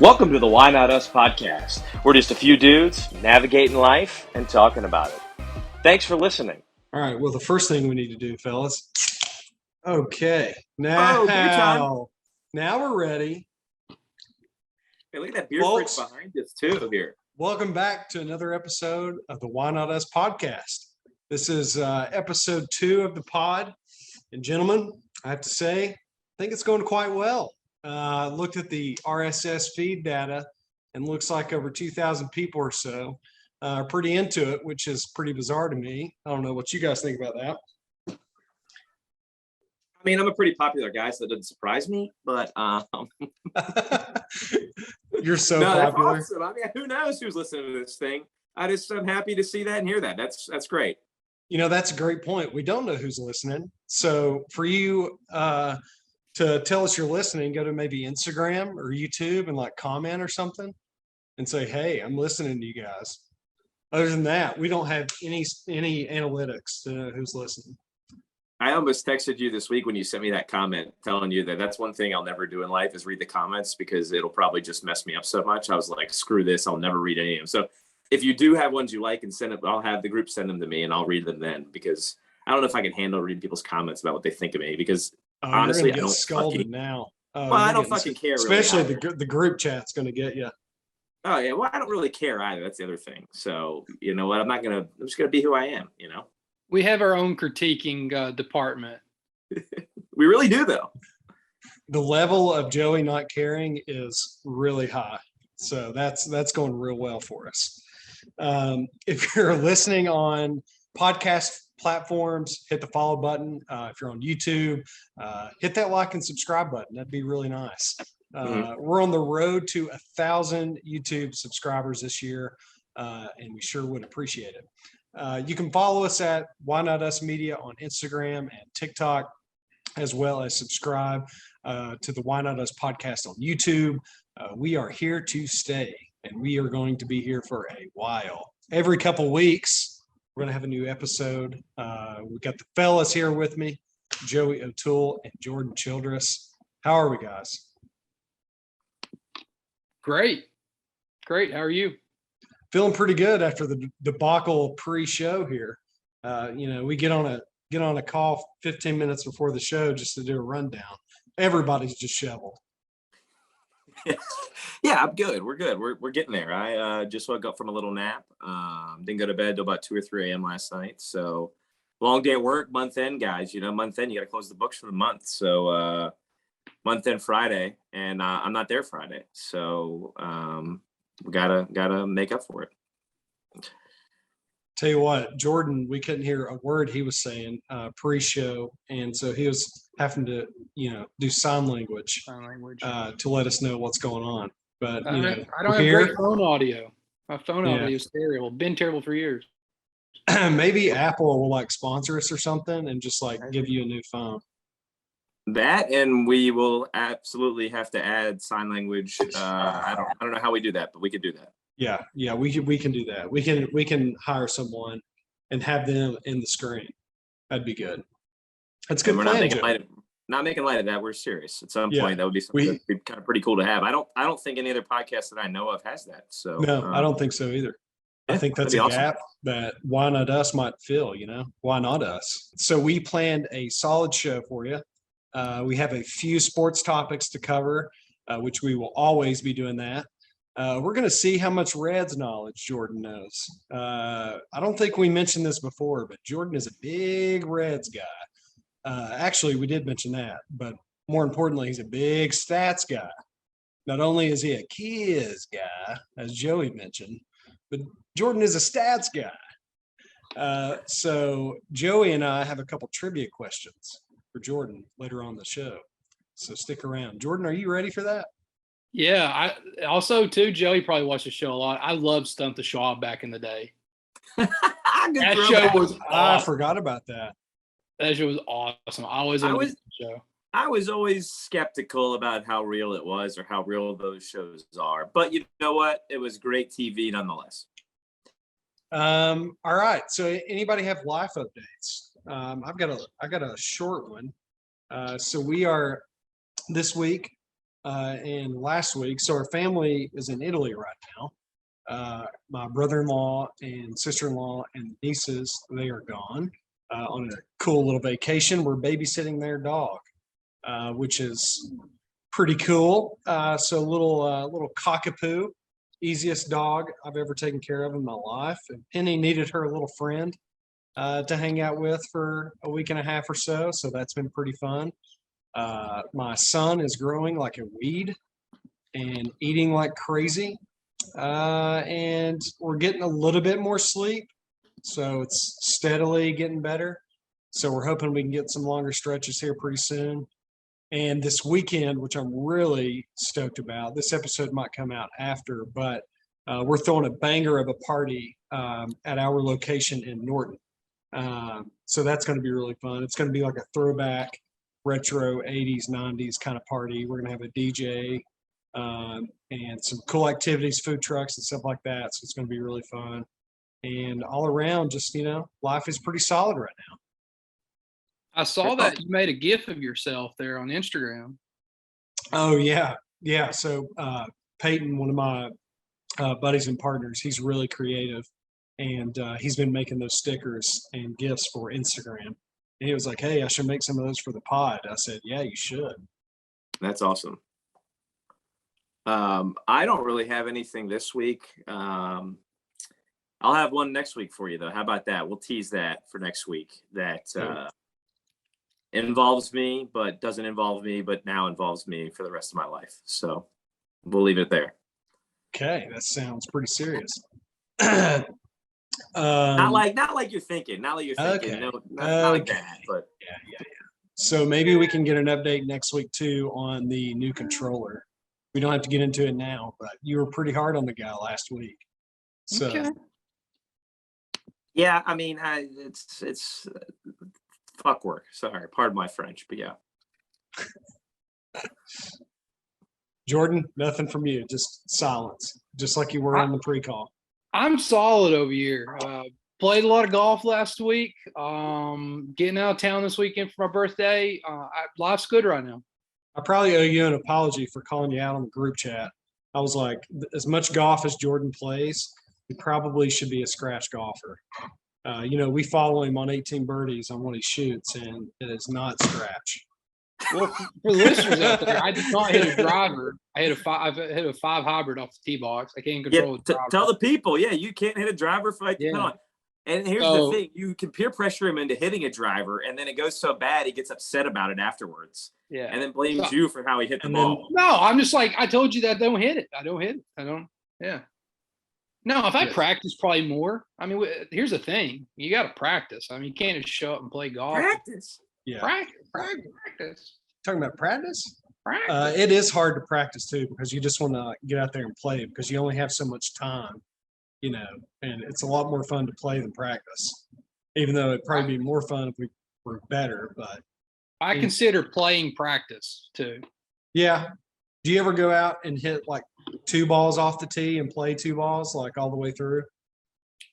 Welcome to the Why Not Us podcast. We're just a few dudes navigating life and talking about it. Thanks for listening. All right. Well, the first thing we need to do, fellas. Okay. beer time. Now we're ready. Hey, look at that beer fridge behind us too here. Welcome back to another episode of the Why Not Us podcast. This is episode 2 of the pod. And gentlemen, I have to say, I think it's going quite well. Looked at the RSS feed data and looks like over 2,000 people or so are pretty into it, which is pretty bizarre to me. I don't know what you guys think about that. I mean, I'm a pretty popular guy, so that doesn't surprise me. But You're so no, popular. that's awesome. I mean, who knows who's listening to this thing? I'm happy to see that and hear that. That's great. You know, that's a great point. We don't know who's listening. So for you to tell us you're listening, go to maybe Instagram or YouTube and like comment or something and say, hey, I'm listening to you guys. Other than that, we don't have any analytics to know who's listening. I almost texted you this week when you sent me that comment telling you that that's one thing I'll never do in life is read the comments because it'll probably just mess me up so much. I was like, screw this. I'll never read any of them. So if you do have ones you like and send it, I'll have the group send them to me and I'll read them then because I don't know if I can handle reading people's comments about what they think of me because honestly, I don't scolded now. Well, I don't fucking care. Especially really the group chat's going to get you. Oh yeah, well, I don't really care either. That's the other thing. So you know what? I'm just gonna be who I am. You know. We have our own critiquing department. We really do, though. The level of Joey not caring is really high. So that's going real well for us. If you're listening on podcast platforms, hit the follow button. If you're on YouTube, hit that like and subscribe button. That'd be really nice. We're on the road to 1,000 YouTube subscribers this year, and we sure would appreciate it. You can follow us at Why Not Us Media on Instagram and TikTok, as well as subscribe to the Why Not Us podcast on YouTube. We are here to stay, and we are going to be here for a while. Every couple weeks, we're going to have a new episode. We got the fellas here with me, Joey O'Toole and Jordan Childress. How are we, guys? Great. How are you? Feeling pretty good after the debacle pre-show here. We get on a call 15 minutes before the show just to do a rundown. Everybody's disheveled. Yeah, I'm good. We're good. We're getting there. I just woke up from a little nap. Didn't go to bed till about 2 or 3 a.m. last night. So long day at work, month end, guys. You know, month end, you got to close the books for the month. So month end Friday, and I'm not there Friday. So we gotta make up for it. Tell you what, Jordan, we couldn't hear a word he was saying pre-show, and so he was having to, do sign language to let us know what's going on. But I don't have great phone audio. My phone audio is terrible. Been terrible for years. Maybe Apple will like sponsor us or something and just like give you a new phone. That, and we will absolutely have to add sign language. I don't know how we do that, but we could do that. Yeah, we can do that. We can hire someone and have them in the screen. That'd be good. That's good. We're not making light of that. We're serious. At some point, that would be something that'd be kind of pretty cool to have. I don't think any other podcast that I know of has that. So no, I don't think so either. I think that's a gap that Why Not Us might fill. Why not us? So we planned a solid show for you. We have a few sports topics to cover, which we will always be doing that. We're going to see how much Reds knowledge Jordan knows. I don't think we mentioned this before, but Jordan is a big Reds guy. Actually, we did mention that, but more importantly, he's a big stats guy. Not only is he a kids guy, as Joey mentioned, but Jordan is a stats guy. So Joey and I have a couple trivia questions for Jordan later on the show. So stick around. Jordan, are you ready for that? Yeah, I also too, Joey probably watched the show a lot. I loved Stump the Schwab back in the day. That show was awesome. I forgot about that. That show was awesome. I was the show. I was always skeptical about how real it was or how real those shows are. But you know what? It was great TV nonetheless. All right. So anybody have life updates? I got a short one. So we are this week and last week. So our family is in Italy right now. My brother-in-law and sister-in-law and nieces, they are gone on a cool little vacation. We're babysitting their dog, which is pretty cool. So little cockapoo, easiest dog I've ever taken care of in my life. And Penny needed her little friend to hang out with for a week and a half or so. So that's been pretty fun. My son is growing like a weed and eating like crazy. And we're getting a little bit more sleep. So it's steadily getting better. So we're hoping we can get some longer stretches here pretty soon. And this weekend, which I'm really stoked about, this episode might come out after, but we're throwing a banger of a party at our location in Norton. So that's going to be really fun. It's going to be like a throwback retro 80s, 90s kind of party. We're going to have a DJ and some cool activities, food trucks and stuff like that. So it's going to be really fun. And all around, just, life is pretty solid right now. I saw that you made a GIF of yourself there on Instagram. Oh, yeah. Yeah. So Peyton, one of my buddies and partners, he's really creative. And he's been making those stickers and GIFs for Instagram. And he was like, hey, I should make some of those for the pod. I said, yeah, you should. That's awesome. I don't really have anything this week. I'll have one next week for you, though. How about that? We'll tease that for next week. That involves me, but doesn't involve me, but now involves me for the rest of my life. So we'll leave it there. Okay, that sounds pretty serious. Not like you're thinking. Not like you're thinking. Okay. No, not like that. But yeah. So maybe we can get an update next week too on the new controller. We don't have to get into it now, but you were pretty hard on the guy last week. So Okay. yeah, I mean, it's fuck work. Sorry, pardon my French, but yeah. Jordan, nothing from you, just silence, just like you were on the pre-call. I'm solid over here. Played a lot of golf last week. Getting out of town this weekend for my birthday. Life's good right now. I probably owe you an apology for calling you out on the group chat. I was like, as much golf as Jordan plays, he probably should be a scratch golfer. We follow him on 18 birdies on what he shoots, and it is not scratch. Well, for listeners out there, I did not hit a driver. I hit I've hit a 5 hybrid off the tee box. I can't control the driver. Tell the people, you can't hit a driver for And here's the thing: you can peer pressure him into hitting a driver, and then it goes so bad he gets upset about it afterwards. Yeah, and then blames you for how he hit the ball. No, I'm just like, I told you that I don't hit it. I don't hit it. I don't. Yeah. No, if I practice, probably more. I mean, here's the thing: you got to practice. I mean, you can't just show up and play golf. Practice. Yeah. Practice. Talking about practice? Practice. It is hard to practice too, because you just want to get out there and play, because you only have so much time, and it's a lot more fun to play than practice, even though it'd probably be more fun if we were better. But I consider playing practice too. Yeah. Do you ever go out and hit like 2 balls off the tee and play 2 balls like all the way through?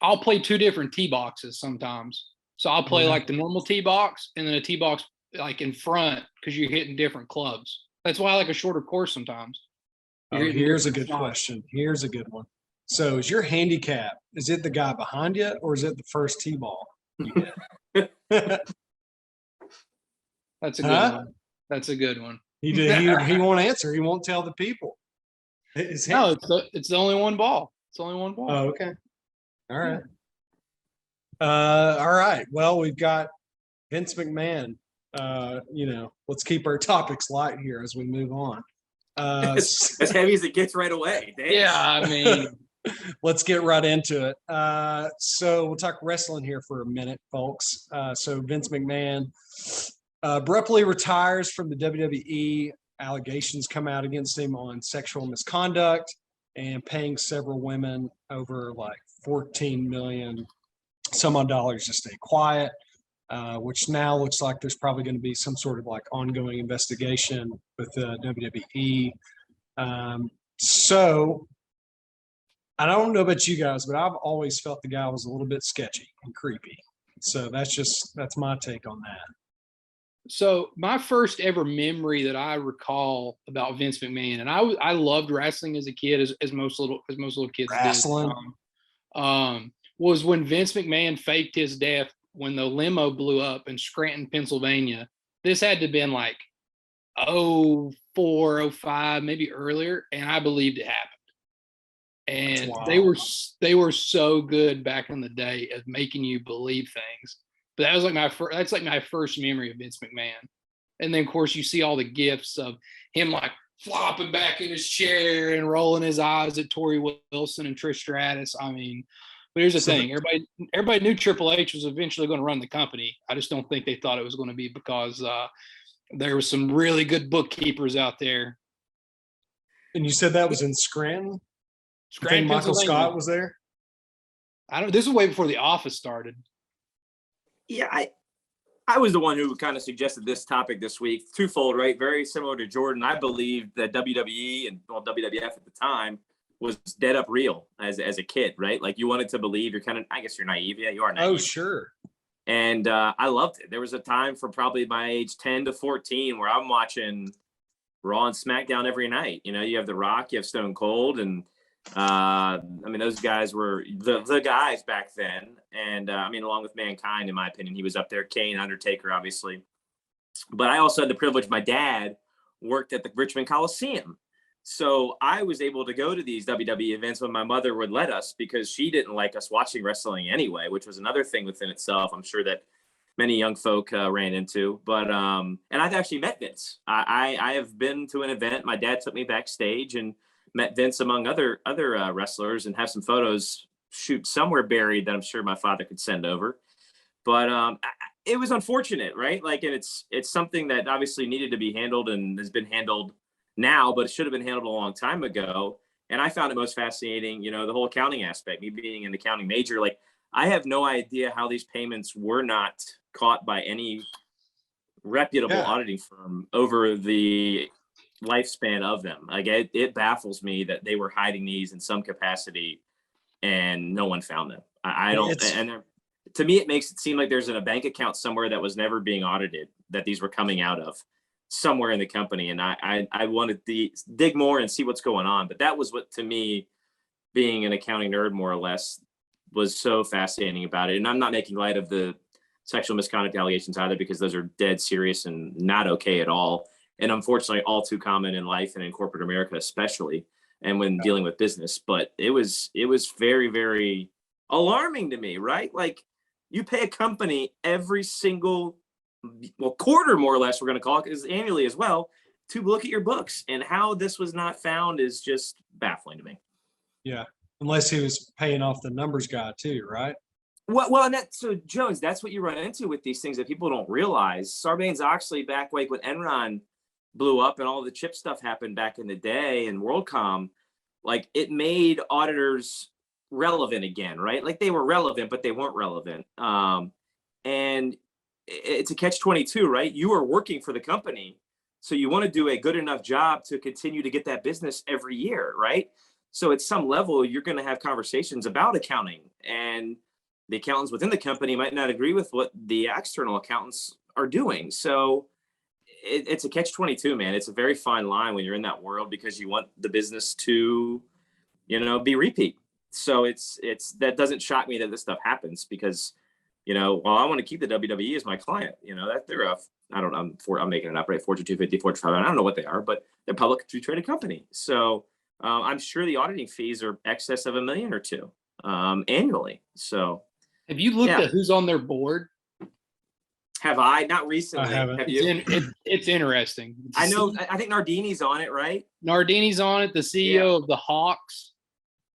I'll play 2 different tee boxes sometimes. So I'll play like the normal tee box and then a tee box like in front, because you're hitting different clubs. That's why I like a shorter course sometimes. Here's a good question. Here's a good one. So is your handicap, is it the guy behind you, or is it the first tee ball you hit? That's a good one. That's a good one. He won't answer. He won't tell the people. It's the only one ball. It's only one ball. Oh, okay. All right. All right. Well, we've got Vince McMahon. Let's keep our topics light here as we move on. As heavy as it gets right away. Damn. Yeah, I mean, let's get right into it. So we'll talk wrestling here for a minute, folks. So Vince McMahon abruptly retires from the WWE. Allegations come out against him on sexual misconduct and paying several women over like $14 million some odd dollars to stay quiet. Which now looks like there's probably going to be some sort of like ongoing investigation with the WWE. So I don't know about you guys, but I've always felt the guy was a little bit sketchy and creepy. So that's my take on that. So my first ever memory that I recall about Vince McMahon, and I loved wrestling as a kid, as most little kids Wrestling. did. Was when Vince McMahon faked his death when the limo blew up in Scranton, Pennsylvania. This had to have been like 04, 05, maybe earlier, and I believed it happened. And they were so good back in the day of making you believe things. But that was like my first memory of Vince McMahon. And then of course you see all the gifs of him like flopping back in his chair and rolling his eyes at Tori Wilson and Trish Stratus. I mean, but here's the thing: everybody knew Triple H was eventually going to run the company. I just don't think they thought it was going to be because there was some really good bookkeepers out there. And you said that was in Scranton? Scranton, Michael Scott was there? This was way before The Office started. Yeah, I was the one who kind of suggested this topic this week. Twofold, right? Very similar to Jordan. I believed that WWE and WWF at the time was dead up real as a kid, right? Like you wanted to believe. You're kind of, I guess you're naive. Yeah, you are naive. Oh, sure. And I loved it. There was a time for probably my age 10 to 14 where I'm watching Raw and SmackDown every night. You know, you have The Rock, you have Stone Cold, and I mean, those guys were the guys back then. And I mean, along with Mankind, in my opinion, he was up there. Kane, Undertaker, obviously. But I also had the privilege, my dad worked at the Richmond Coliseum. So I was able to go to these WWE events when my mother would let us, because she didn't like us watching wrestling anyway, which was another thing within itself. I'm sure that many young folk ran into. But and I've actually met Vince. I have been to an event. My dad took me backstage and met Vince among other wrestlers, and have some photos somewhere buried that I'm sure my father could send over. But it was unfortunate, right? Like, and it's something that obviously needed to be handled and has been handled now, but it should have been handled a long time ago. And I found it most fascinating, you know, the whole accounting aspect, me being an accounting major. Like, I have no idea how these payments were not caught by any reputable auditing firm over the lifespan of them. Like, it baffles me that they were hiding these in some capacity and no one found them. I don't, and to me, it makes it seem like there's a bank account somewhere that was never being audited, that these were coming out of somewhere in the company. And I wanted to dig more and see what's going on. But that was what, to me, being an accounting nerd, more or less, was so fascinating about it. And I'm not making light of the sexual misconduct allegations either, because those are dead serious and not okay at all. And unfortunately, all too common in life and in corporate America, especially, and when dealing with business. But it was very, very alarming to me, right? Like, you pay a company every single quarter, more or less, we're going to call it, because annually as well, to look at your books. And how this was not found is just baffling to me. Yeah, unless he was paying off the numbers guy too, right? Well, and so Jones, that's what you run into with these things that people don't realize. Sarbanes-Oxley, back like when Enron blew up and all the chip stuff happened back in the day, and WorldCom, like, it made auditors relevant again, right? Like, they were relevant, but they weren't relevant. And it's a catch-22, right? You are working for the company, so you want to do a good enough job to continue to get that business every year, right? So at some level, you're going to have conversations about accounting, and the accountants within the company might not agree with what the external accountants are doing. So it's a catch-22, man. It's a very fine line when you're in that world, because you want the business to, you know, be repeat. So it's that doesn't shock me that this stuff happens, because, you know, well, I want to keep the WWE as my client. You know, that they're I'm making it up, right? Fortune 250, Fortune 500. I don't know what they are, but they're a publicly traded company. So I'm sure the auditing fees are excess of $1 million or $2 million annually. So have you looked at who's on their board? Have I? Not recently. I haven't. Have you? It's interesting. I know. I think Nardini's on it, right? Nardini's on it. The CEO of the Hawks,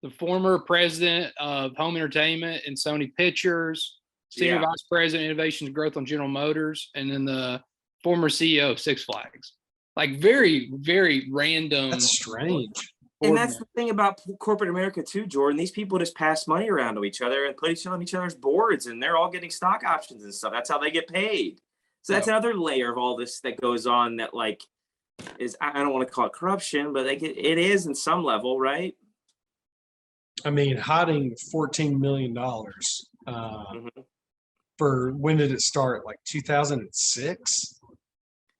the former president of Home Entertainment and Sony Pictures, senior vice president, innovation and growth on General Motors, and then the former CEO of Six Flags. Like, very, very random. That's strange. And that's the thing about corporate America too, Jordan. These people just pass money around to each other and put each on each other's boards, and they're all getting stock options and stuff. That's how they get paid. So that's another layer of all this that goes on that, like, is, I don't want to call it corruption, but like it is in some level, right? I mean, hiding $14 million for, when did it start? Like 2006?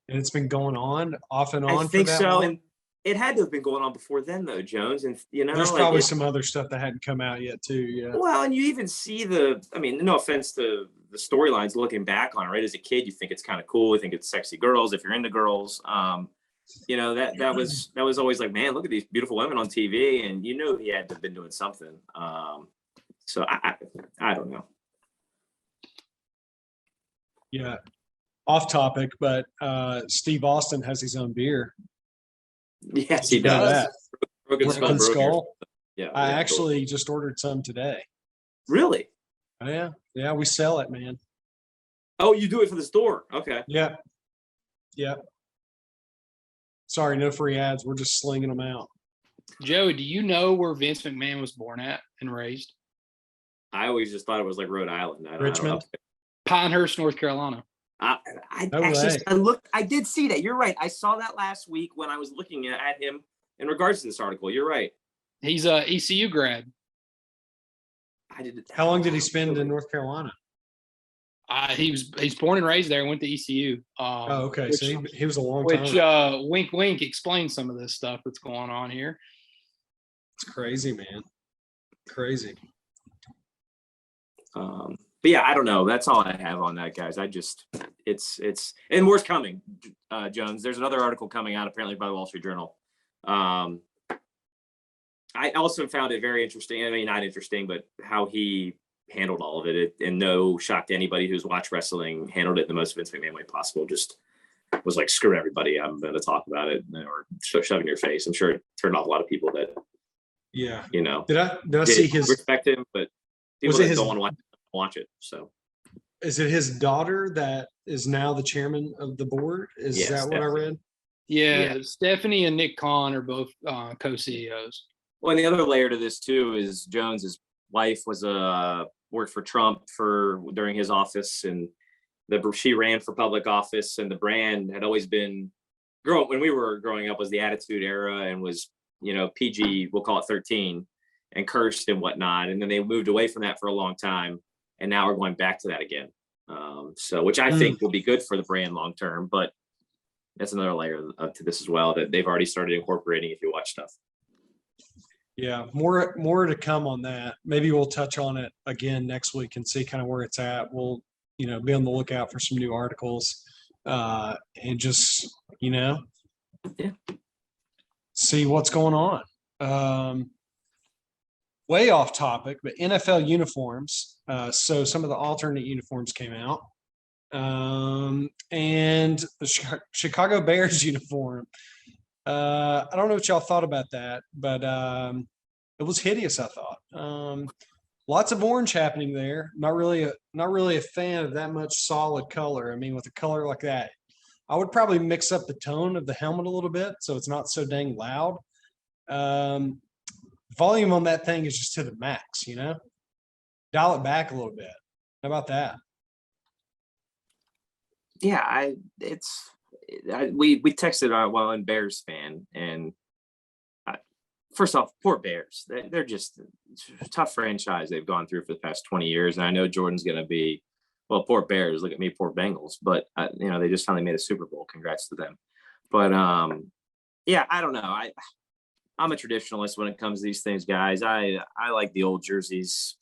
And it's been going on off and on. I think for that so, long? and it had to have been going on before then, though, Jones. And There's probably some other stuff that hadn't come out yet, too. Yeah. Well, and you even see I mean, no offense to the storylines looking back on it, right? As a kid, you think it's kind of cool. You think it's sexy girls if you're into girls. That was always like, man, look at these beautiful women on TV, and he had to have been doing something. So I don't know. Yeah. Off topic, but Steve Austin has his own beer. Yes, he You know does. that? Broken Skull. Yeah, I yeah, actually just ordered some today. Really? Oh, yeah. Yeah, we sell it, man. Oh, you do it for the store? Okay. Yeah. Yeah. Sorry, no free ads. We're just slinging them out. Joey, do you know where Vince McMahon was born at and raised? I always just thought it was like Rhode Island. Richmond. Pinehurst, North Carolina. I did see that. You're right. I saw that last week when I was looking at him in regards to this article. You're right. He's a ECU grad. How long did he spend in North Carolina? He's born and raised there. Went to ECU. Okay. So he was a long time. Which wink, wink explains some of this stuff that's going on here. It's crazy, man. Crazy. But yeah, I don't know. That's all I have on that, guys. It's and more's coming, Jones. There's another article coming out apparently by the Wall Street Journal. I also found it very interesting. I mean, not interesting, but how he handled all of it. And no shock to anybody who's watched wrestling, handled it in the most Vince McMahon way possible. Just was like, screw everybody. I'm going to talk about it, or shove in your face. I'm sure it turned off a lot of people that, yeah, did I see his respect him, but people that don't want to watch it. So is it his daughter that is now the chairman of the board? Is that what I read? Yeah, Stephanie and Nick Khan are both co-CEOs. Well, and the other layer to this too is Jones's wife was worked for Trump during his office, and she ran for public office, and the brand had always been when we were growing up was the Attitude Era, and was PG, we'll call it 13, and cursed and whatnot, and then they moved away from that for a long time, and now we're going back to that again. So which I think will be good for the brand long term, but that's another layer to this as well that they've already started incorporating if you watch stuff. Yeah, more to come on that. Maybe we'll touch on it again next week and see kind of where it's at. We'll, be on the lookout for some new articles, and just, see what's going on. Way off topic, but NFL uniforms. So some of the alternate uniforms came out, and the Chicago Bears uniform. I don't know what y'all thought about that, but it was hideous, I thought. Lots of orange happening there. Not really a fan of that much solid color. I mean, with a color like that, I would probably mix up the tone of the helmet a little bit so it's not so dang loud. Volume on that thing is just to the max, Dial it back a little bit. How about that? Yeah, we texted I'm Bears fan, and first off, poor Bears. They're just a tough franchise they've gone through for the past 20 years, and I know Jordan's going to be, well, poor Bears. Look at me, poor Bengals. But they just finally made a Super Bowl. Congrats to them. But yeah, I don't know. I'm a traditionalist when it comes to these things, guys. I like the old jerseys.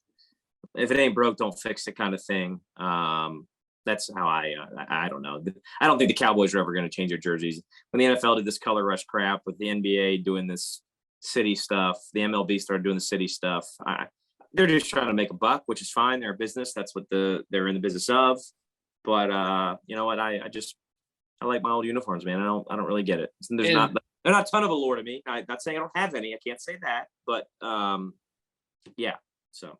If it ain't broke, don't fix it, kind of thing. That's how I don't know. I don't think the Cowboys are ever going to change their jerseys. When the NFL did this color rush crap, with the NBA doing this city stuff, the MLB started doing the city stuff. They're just trying to make a buck, which is fine. They're a business. That's what they're in the business of. But you know what? I like my old uniforms, man. I don't really get it. They're not a ton of allure to me. I'm not saying I don't have any. I can't say that. But yeah. So.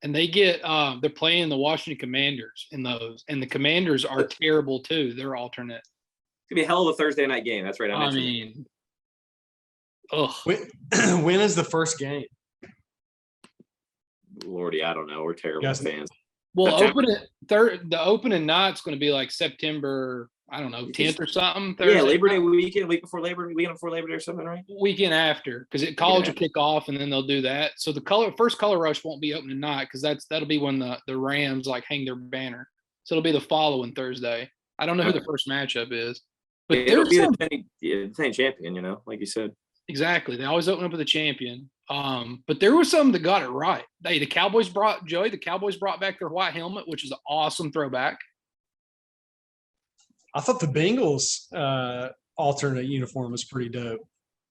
And they get they're playing the Washington Commanders in those, and the Commanders are terrible too. They're alternate. It's gonna be a hell of a Thursday night game. That's right. I mean, ugh. When is the first game? Lordy, I don't know. We're terrible fans. Well, the opening night's going to be like September, I don't know, 10th or something. Yeah, Labor Day weekend, weekend before Labor Day or something, right? Weekend after, because college will kick off, and then they'll do that. So the first color rush won't be opening night, because that'll be when the Rams hang their banner. So it'll be the following Thursday. I don't know who the first matchup is. But It'll there's be some, the defending champion, like you said. exactly. They always open up with a champion. But there was some that got it right. The Cowboys brought back their white helmet, which is an awesome throwback. I thought the Bengals alternate uniform was pretty dope.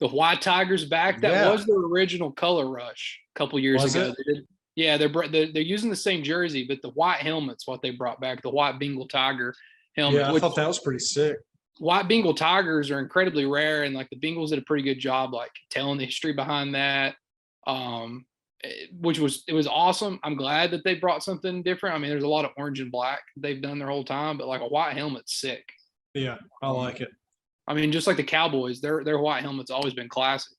The white Tigers back. That was their original color rush a couple years ago. Yeah, they're using the same jersey, but the white helmet's what they brought back. The white Bengal Tiger helmet. Yeah, I thought that was pretty sick. White Bengal Tigers are incredibly rare, and like the Bengals did a pretty good job like telling the history behind that. It was awesome. I'm glad that they brought something different. I mean, there's a lot of orange and black they've done their whole time, but like a white helmet's sick. Yeah, I like it. I mean, just like the Cowboys, their white helmet's always been classic.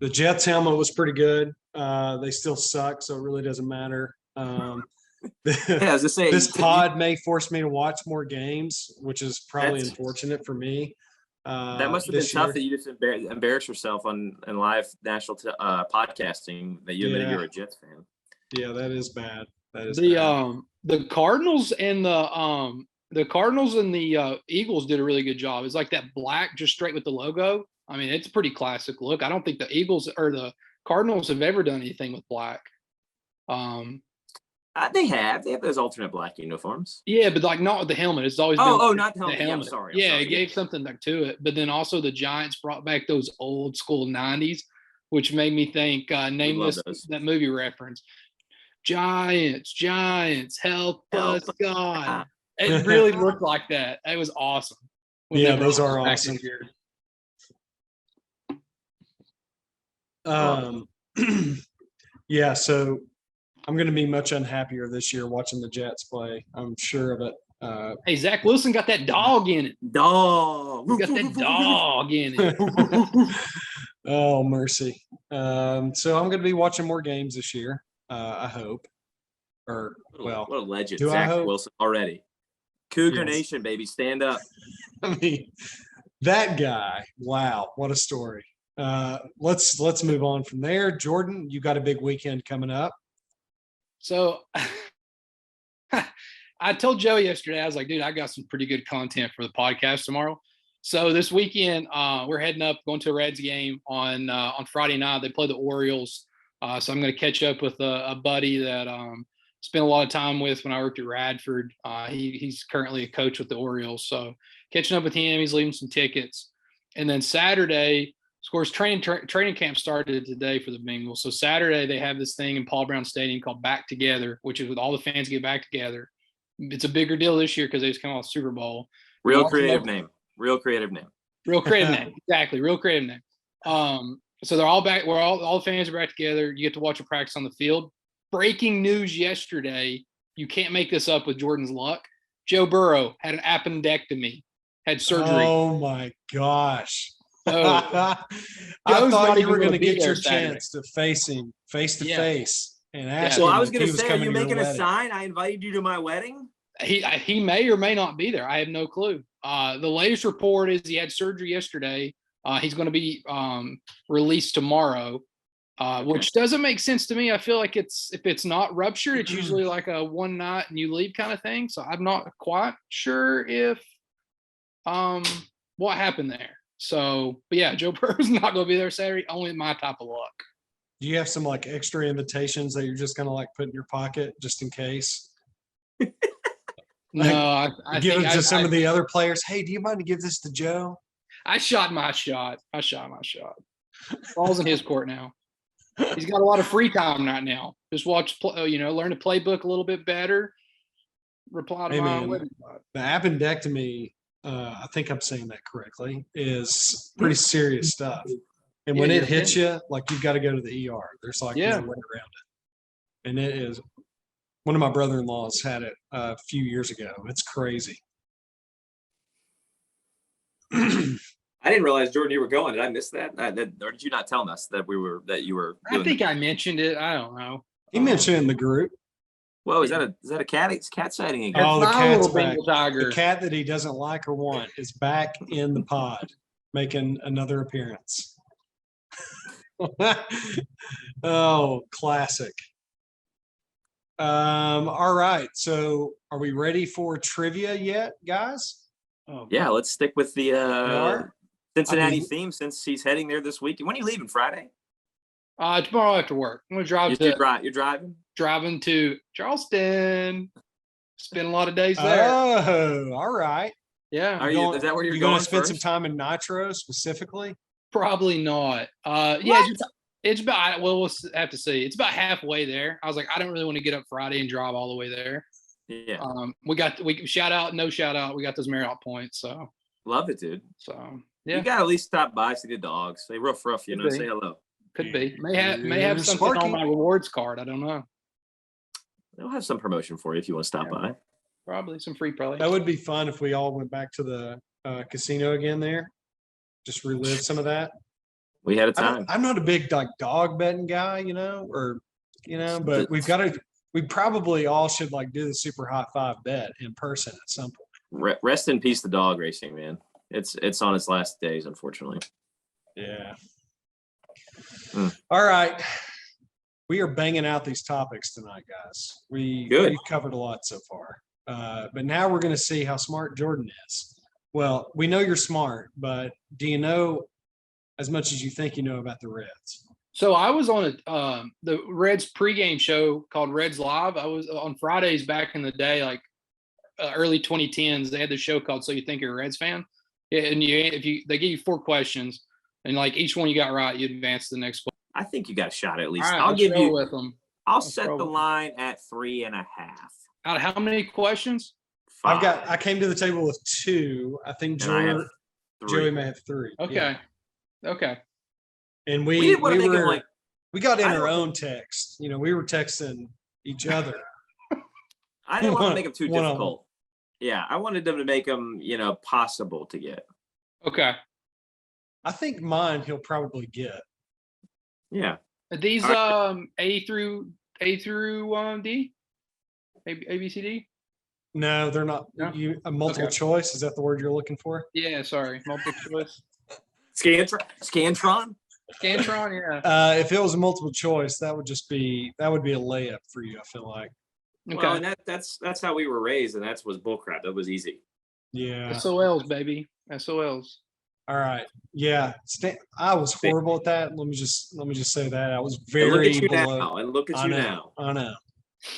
The Jets helmet was pretty good. They still suck, so it really doesn't matter. As I say, this pod may force me to watch more games, which is probably unfortunate for me. That must have been tough that you just embarrassed yourself in live national podcasting that you admitted you're a Jets fan. Yeah, that is bad. That is the Cardinals and the Eagles did a really good job. It's like that black just straight with the logo. I mean, it's a pretty classic look. I don't think the Eagles or the Cardinals have ever done anything with black. They have those alternate black uniforms. Yeah, but like not with the helmet. It's always been not the helmet. Yeah, I'm sorry. It gave something like to it. But then also the Giants brought back those old school 90s, which made me think Nameless, that movie reference. Giants, help us God. It really looked like that. It was awesome. Yeah, those are awesome. Yeah, so I'm going to be much unhappier this year watching the Jets play. I'm sure of it. Hey, Zach Wilson got that dog in it. Dog. Got that dog in it. Oh, mercy. So I'm going to be watching more games this year, I hope. What a legend. Do Zach I hope? Wilson already. Cougar Nation, baby. Stand up. I mean, that guy. Wow. What a story. Let's move on from there. Jordan, you got a big weekend coming up. So I told Joe yesterday, I was like, dude, I got some pretty good content for the podcast tomorrow. So this weekend, we're heading up, going to a Reds game on Friday night. They play the Orioles. So I'm going to catch up with a buddy that spent a lot of time with when I worked at Radford. He's currently a coach with the Orioles. So catching up with him, he's leaving some tickets. And then Saturday, of course, training camp started today for the Bengals. So Saturday they have this thing in Paul Brown Stadium called Back Together, which is with all the fans get back together. It's a bigger deal this year because they just come off the Super Bowl. Real creative name. Exactly. Real creative name. So they're all back. All the fans are back together. You get to watch a practice on the field. Breaking news yesterday. You can't make this up with Jordan's luck. Joe Burrow had an appendectomy, had surgery. Oh my gosh. So, I thought you were going to get your chance to face him face to face and ask him. Well, I was going to say, are you making a sign? I invited you to my wedding. He may or may not be there. I have no clue. The latest report is he had surgery yesterday. He's going to be released tomorrow, which doesn't make sense to me. I feel like if it's not ruptured, it's usually like a one night and you leave kind of thing. So I'm not quite sure if what happened there. So, but yeah, Joe Burrow's not going to be there Saturday. Only my type of luck. Do you have some like extra invitations that you're just going to like put in your pocket just in case? No, I give them to some of the other players. Hey, do you mind to give this to Joe? I shot my shot. Ball's in his court now. He's got a lot of free time right now. Just learn the playbook a little bit better. Reply to the appendectomy. I think I'm saying that correctly, is pretty serious stuff. And when it hits you, like you've got to go to the ER. There's like no way around it. And it is. One of my brother-in-laws had it a few years ago. It's crazy. I didn't realize, Jordan, you were going. Did I miss that? Or did you not tell us that you were? I think I mentioned it. I don't know. He mentioned it in the group. Whoa, is that a cat? It's cat sighting again. Oh, the cat's back. The cat that he doesn't like or want is back in the pod, making another appearance. Oh, classic. All right. So are we ready for trivia yet, guys? Oh, Yeah, let's stick with the Cincinnati I mean- theme since he's heading there this week. When are you leaving? Friday? Tomorrow after work, I'm gonna drive You're driving? driving to Charleston. Spend a lot of days there. Oh, all right. Yeah, Is that where you're you going going to spend first? some time in Nitro specifically? probably not. Yeah, it's about. Well, we'll have to see. It's about halfway there. I was like, I don't really want to get up Friday and drive all the way there. Yeah. We shout out, no shout out. We got those Marriott points, so Love it, dude. yeah, You got to at least stop by, see the dogs. Say rough, you know, Could be. say hello. could be. May have something Sparky. on my rewards card. I don't know. They'll have some promotion for you if you want to stop by. Probably some free play. That would be fun if we all went back to the casino again there. Just relive some of that. We had a time. I'm not a big dog betting guy, but we probably all should do the super hot 5 bet in person at some point. Rest in peace, the dog racing, man. It's on its last days, unfortunately. Yeah. Mm. All right. We are banging out these topics tonight, guys. We've covered a lot so far. But now we're going to see how smart Jordan is. Well, we know you're smart, but do you know as much as you think you know about the Reds? So I was on the Reds pregame show called Reds Live. I was on Fridays back in the day, early 2010s. They had this show called So You Think You're a Reds Fan, and they give you 4 questions, and each one you got right, you advance to the next one. I think you got a shot at least. All right, I'll give you. with them. I'll set the line at 3.5. Out of how many questions? 5. I came to the table with 2. I think And I have Joey 3. may have 3. Okay. Yeah. Okay. And We didn't want to make him we got in I our don't- own text. We were texting each other. I didn't want to make them too One of them. difficult. Yeah, I wanted them to make them, possible to get. Okay. I think mine he'll probably get. Yeah. Are these All A through D? A B C D? No, they're not. No? A multiple Okay. choice, is that the word you're looking for? Yeah, sorry. Multiple choice. Scantron. Scantron, yeah. If it was a multiple choice, that would be a layup for you, I feel like. Okay. Well, and that's how we were raised, and was bullcrap. That was easy. Yeah. SOLs, baby. SOLs. All right. Yeah. I was horrible at that. Let me just say that. I was And very look at you below. now. And look at I you know, now. I know.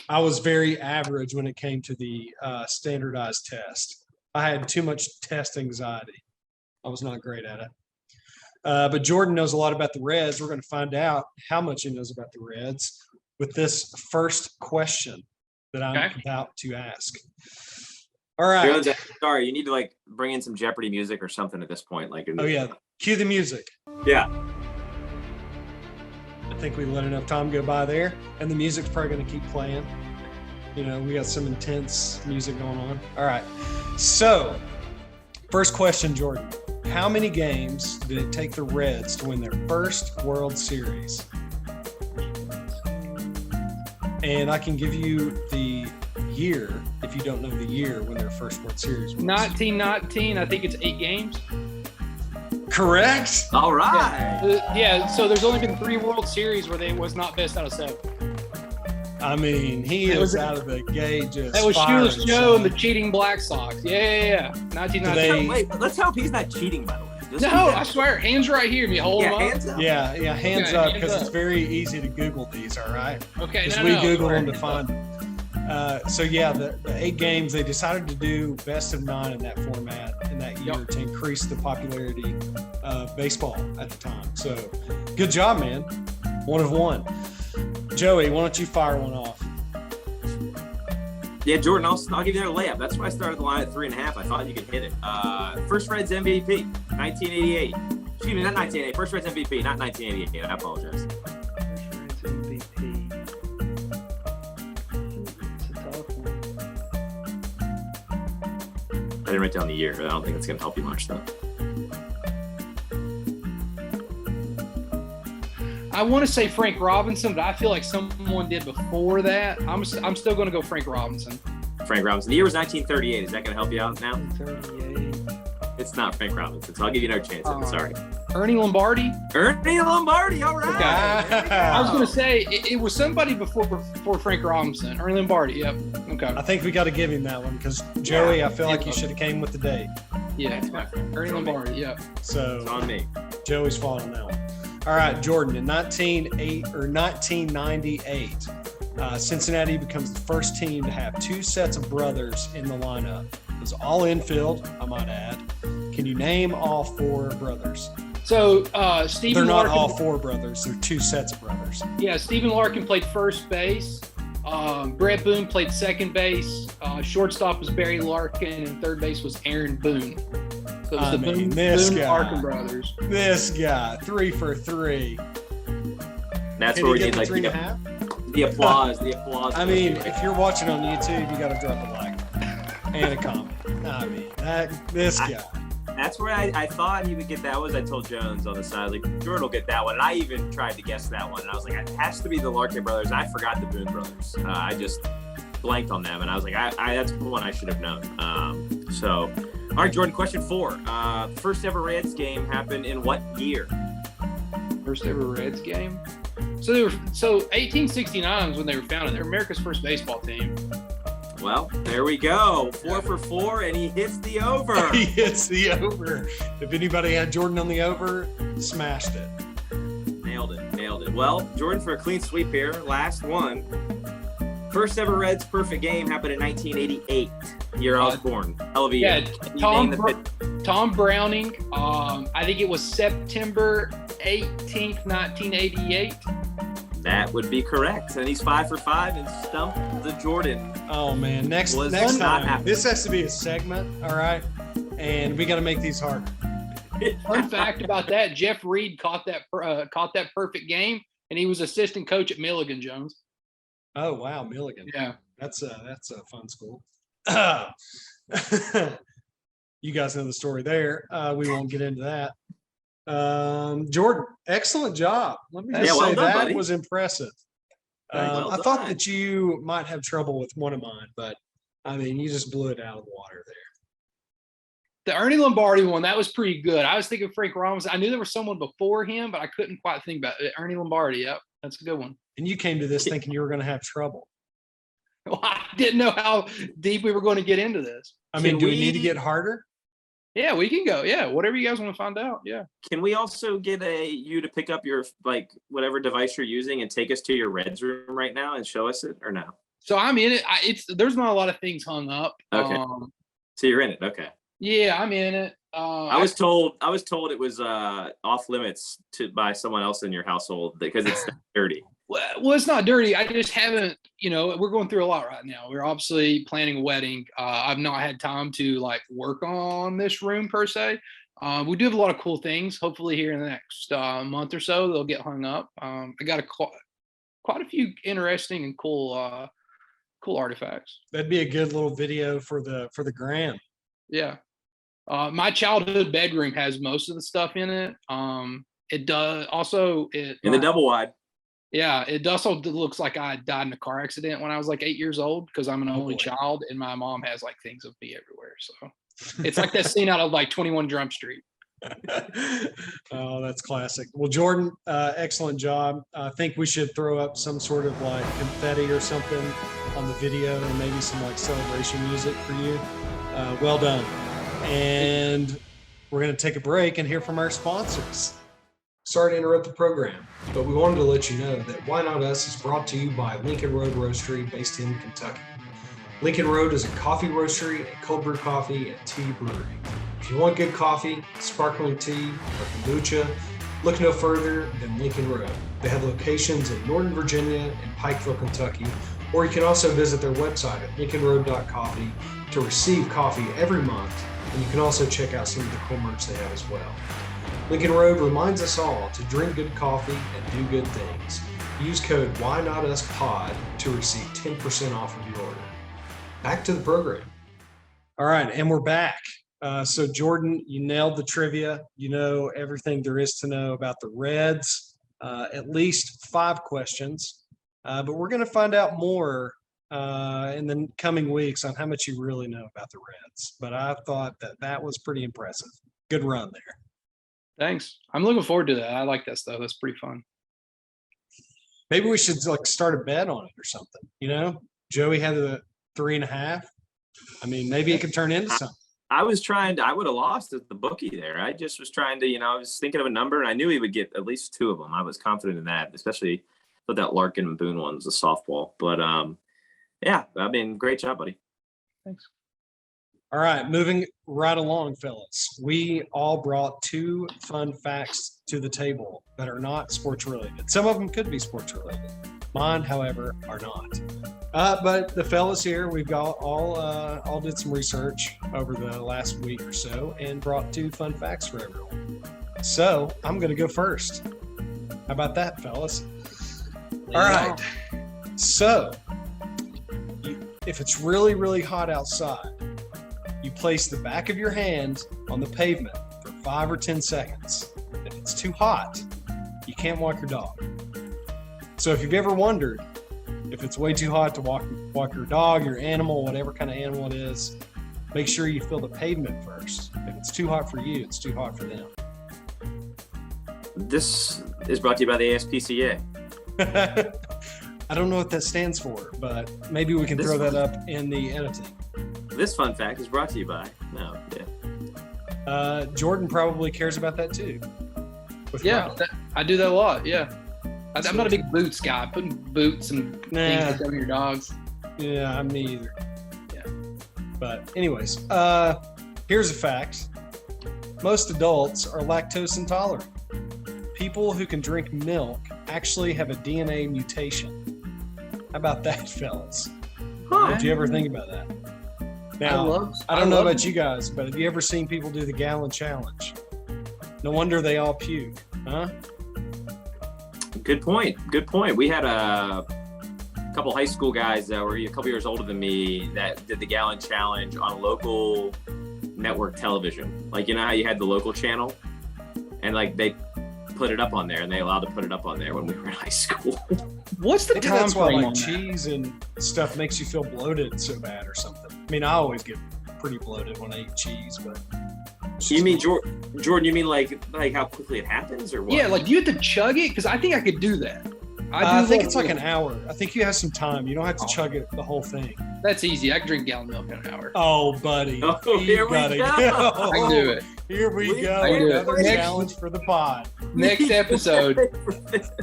I was very average when it came to the standardized test. I had too much test anxiety. I was not great at it. But Jordan knows a lot about the Reds. We're going to find out how much he knows about the Reds with this first question that I'm about to ask. All right. Sorry, you need to bring in some Jeopardy music or something at this point. Oh yeah, cue the music. Yeah. I think we let enough time go by there, and the music's probably going to keep playing. We got some intense music going on. All right. So, first question, Jordan. How many games did it take the Reds to win their first World Series? And I can give you the year if you don't know the year when their first World Series was. 1919. I think it's 8 games. Correct. All right. Yeah. So there's only been 3 World Series where they was not best out of 7. I mean, he is out of the gate just. That was firing Shoeless Joe and the shots. cheating Black Sox. Yeah. 1919. Wait, let's hope he's not cheating, by the way. No, I swear, hands right here. Me hold Yeah, them up. hands up. Yeah, hands Okay, up hands because up. it's very easy to Google these. All right. Okay, Because no, we no, Googled sorry. them to find them. So yeah, the 8 games, they decided to do best of 9 in that format in that year Yep. to increase the popularity of baseball at the time. So good job, man. 1 of 1. Joey, why don't you fire one off? Yeah, Jordan, I'll give you another layup. That's why I started the line at 3.5. I thought you could hit it. First Reds MVP, 1988. Excuse me, not 1988. First Reds MVP, not 1988. I apologize. Reds MVP. It's a tough one. I didn't write down the year. I don't think it's going to help you much, though. I want to say Frank Robinson, but I feel like someone did before that. I'm still going to go Frank Robinson. Frank Robinson. The year was 1938. Is that going to help you out now? 38. It's not Frank Robinson, so I'll give you no chance. Sorry. Ernie Lombardi. Ernie Lombardi. All right. Okay. I was going to say it was somebody before Frank Robinson. Ernie Lombardi. Yep. Okay. I think we got to give him that one because Joey, I feel like you should have came with the date. Yeah. Ernie Lombardi. Yep. So It's on me. Joey's fault on that one. All right, Jordan. In 1998, Cincinnati becomes the first team to have two sets of brothers in the lineup. It was all infield, I might add. Can you name all four brothers? So Stephen They're not Larkin, all four brothers. They're two sets of brothers. Yeah, Stephen Larkin played first base. Brett Boone played second base. Shortstop was Barry Larkin, and third base was Aaron Boone. So it was Boone Larkin brothers. This guy, 3 for 3. That's Can where he we get need the like 3.5? the applause. The applause. I mean, if you're watching on YouTube, you got to drop a like and a comment. I mean, this guy. That's where I thought he would get that. I told Jones on the side, like, Jordan will get that one. And I even tried to guess that one. And I was like, it has to be the Larkin brothers. And I forgot the Boone brothers. I just blanked on them. And I was like, that's the one I should have known. All right, Jordan, question 4. First ever Reds game happened in what year? First ever Reds game? So 1869 was when they were founded. They're America's first baseball team. Well, there we go. 4 for 4, and he hits the over. He hits the over. If anybody had Jordan on the over, smashed it. Nailed it. Well, Jordan, for a clean sweep here, last one. First ever Reds perfect game happened in 1988. Year I was born. Hell of a year. Tom Browning. I think it was September 18th, 1988. That would be correct. And he's 5 for 5 and stumped the Jordan. Oh man, next time. This has to be a segment, all right? And we got to make these harder. Fun fact about that: Jeff Reed caught that perfect game, and he was assistant coach at Milligan Jones. Oh wow, Milligan. Yeah, that's a fun school. You guys know the story there. We won't get into that. Jordan, excellent job. Let me just say that buddy. Was impressive. I thought that you might have trouble with one of mine, but I mean, you just blew it out of the water there. The Ernie Lombardi one, that was pretty good. I was thinking Frank Robinson. I knew there was someone before him, but I couldn't quite think about it. Ernie Lombardi, yep, that's a good one. And you came to this thinking you were going to have trouble. Well, I didn't know how deep we were going to get into this. I mean, do we need to get harder? Yeah, we can go. Yeah, whatever you guys want to find out. Yeah. Can we also get you to pick up your whatever device you're using and take us to your Reds room right now and show us it, or no? So I'm in it. There's not a lot of things hung up. Okay. So you're in it. Okay. Yeah, I'm in it. I was told it was off limits by someone else in your household because it's dirty. Well, it's not dirty. I just haven't, we're going through a lot right now. We're obviously planning a wedding. I've not had time to work on this room per se. We do have a lot of cool things. Hopefully here in the next month or so, they'll get hung up. I got quite a few interesting and cool artifacts. That'd be a good little video for the gram. Yeah. My childhood bedroom has most of the stuff in it. It does also in the double wide. Yeah, it also looks like I died in a car accident when I was 8 years old because I'm an only child and my mom has things of me everywhere. So it's like that scene out of 21 Jump Street. Oh, that's classic. Well, Jordan, excellent job. I think we should throw up some sort of confetti or something on the video and maybe some celebration music for you. Well done. And we're going to take a break and hear from our sponsors. Sorry to interrupt the program, but we wanted to let you know that Why Not Us is brought to you by Lincoln Road Roastery based in Kentucky. Lincoln Road is a coffee roastery, a cold brew coffee, and tea brewery. If you want good coffee, sparkling tea, or kombucha, look no further than Lincoln Road. They have locations in Northern Virginia and Pikeville, Kentucky, or you can also visit their website at lincolnroad.coffee to receive coffee every month, and you can also check out some of the cool merch they have as well. Lincoln Road reminds us all to drink good coffee and do good things. Use code WhyNotUsPod to receive 10% off of your order. Back to the program. All right, and we're back. So Jordan, you nailed the trivia. You know everything there is to know about the Reds, at least 5 questions. But we're going to find out more in the coming weeks on how much you really know about the Reds. But I thought that was pretty impressive. Good run there. Thanks. I'm looking forward to that. I like that stuff. That's pretty fun. Maybe we should like start a bet on it or something. You know, Joey had the 3.5. I mean, maybe it could turn into something. I would have lost at the bookie there. I just was trying to, I was thinking of a number, and I knew he would get at least 2 of them. I was confident in that, especially with that Larkin and Boone one was a softball. But yeah, I mean, great job, buddy. Thanks. All right, moving right along, fellas. We all brought 2 fun facts to the table that are not sports related. Some of them could be sports related. Mine, however, are not. But the fellas here, we've got all did some research over the last week or so and brought 2 fun facts for everyone. So I'm going to go first. How about that, fellas? All right. So if it's really, really hot outside, you place the back of your hand on the pavement for 5 or 10 seconds. If it's too hot, you can't walk your dog. So if you've ever wondered if it's way too hot to walk your dog, your animal, whatever kind of animal it is, make sure you feel the pavement first. If it's too hot for you, it's too hot for them. This is brought to you by the ASPCA. I don't know what that stands for, but maybe we can throw that up in the editing. This fun fact is brought to you by Jordan probably cares about that too. I do that a lot. Yeah. I'm not a big boots guy. Putting boots and things like that on your dogs. Yeah, me either. Yeah. But anyways, here's a fact. Most adults are lactose intolerant. People who can drink milk actually have a DNA mutation. How about that, fellas? Did you ever think about that? Now, I don't know about you guys, but have you ever seen people do the gallon challenge? No wonder they all puke, huh? Good point. We had a couple high school guys that were a couple years older than me that did the gallon challenge on local network television. Like, you know how you had the local channel? And like they put it up on there, and they allowed to put it up on there when we were in high school. What's the time frame like on cheese and stuff makes you feel bloated so bad or something? I mean, I always get pretty bloated when I eat cheese, but you mean Jordan? You mean like how quickly it happens, or what? Yeah, like do you have to chug it? Because I think I could do that. I think it's like an hour. I think you have some time. You don't have to chug it the whole thing. That's easy. I can drink gallon milk in an hour. Oh, buddy. Oh, here we go. I can do it. Here we go. Another challenge for the pod. Next episode,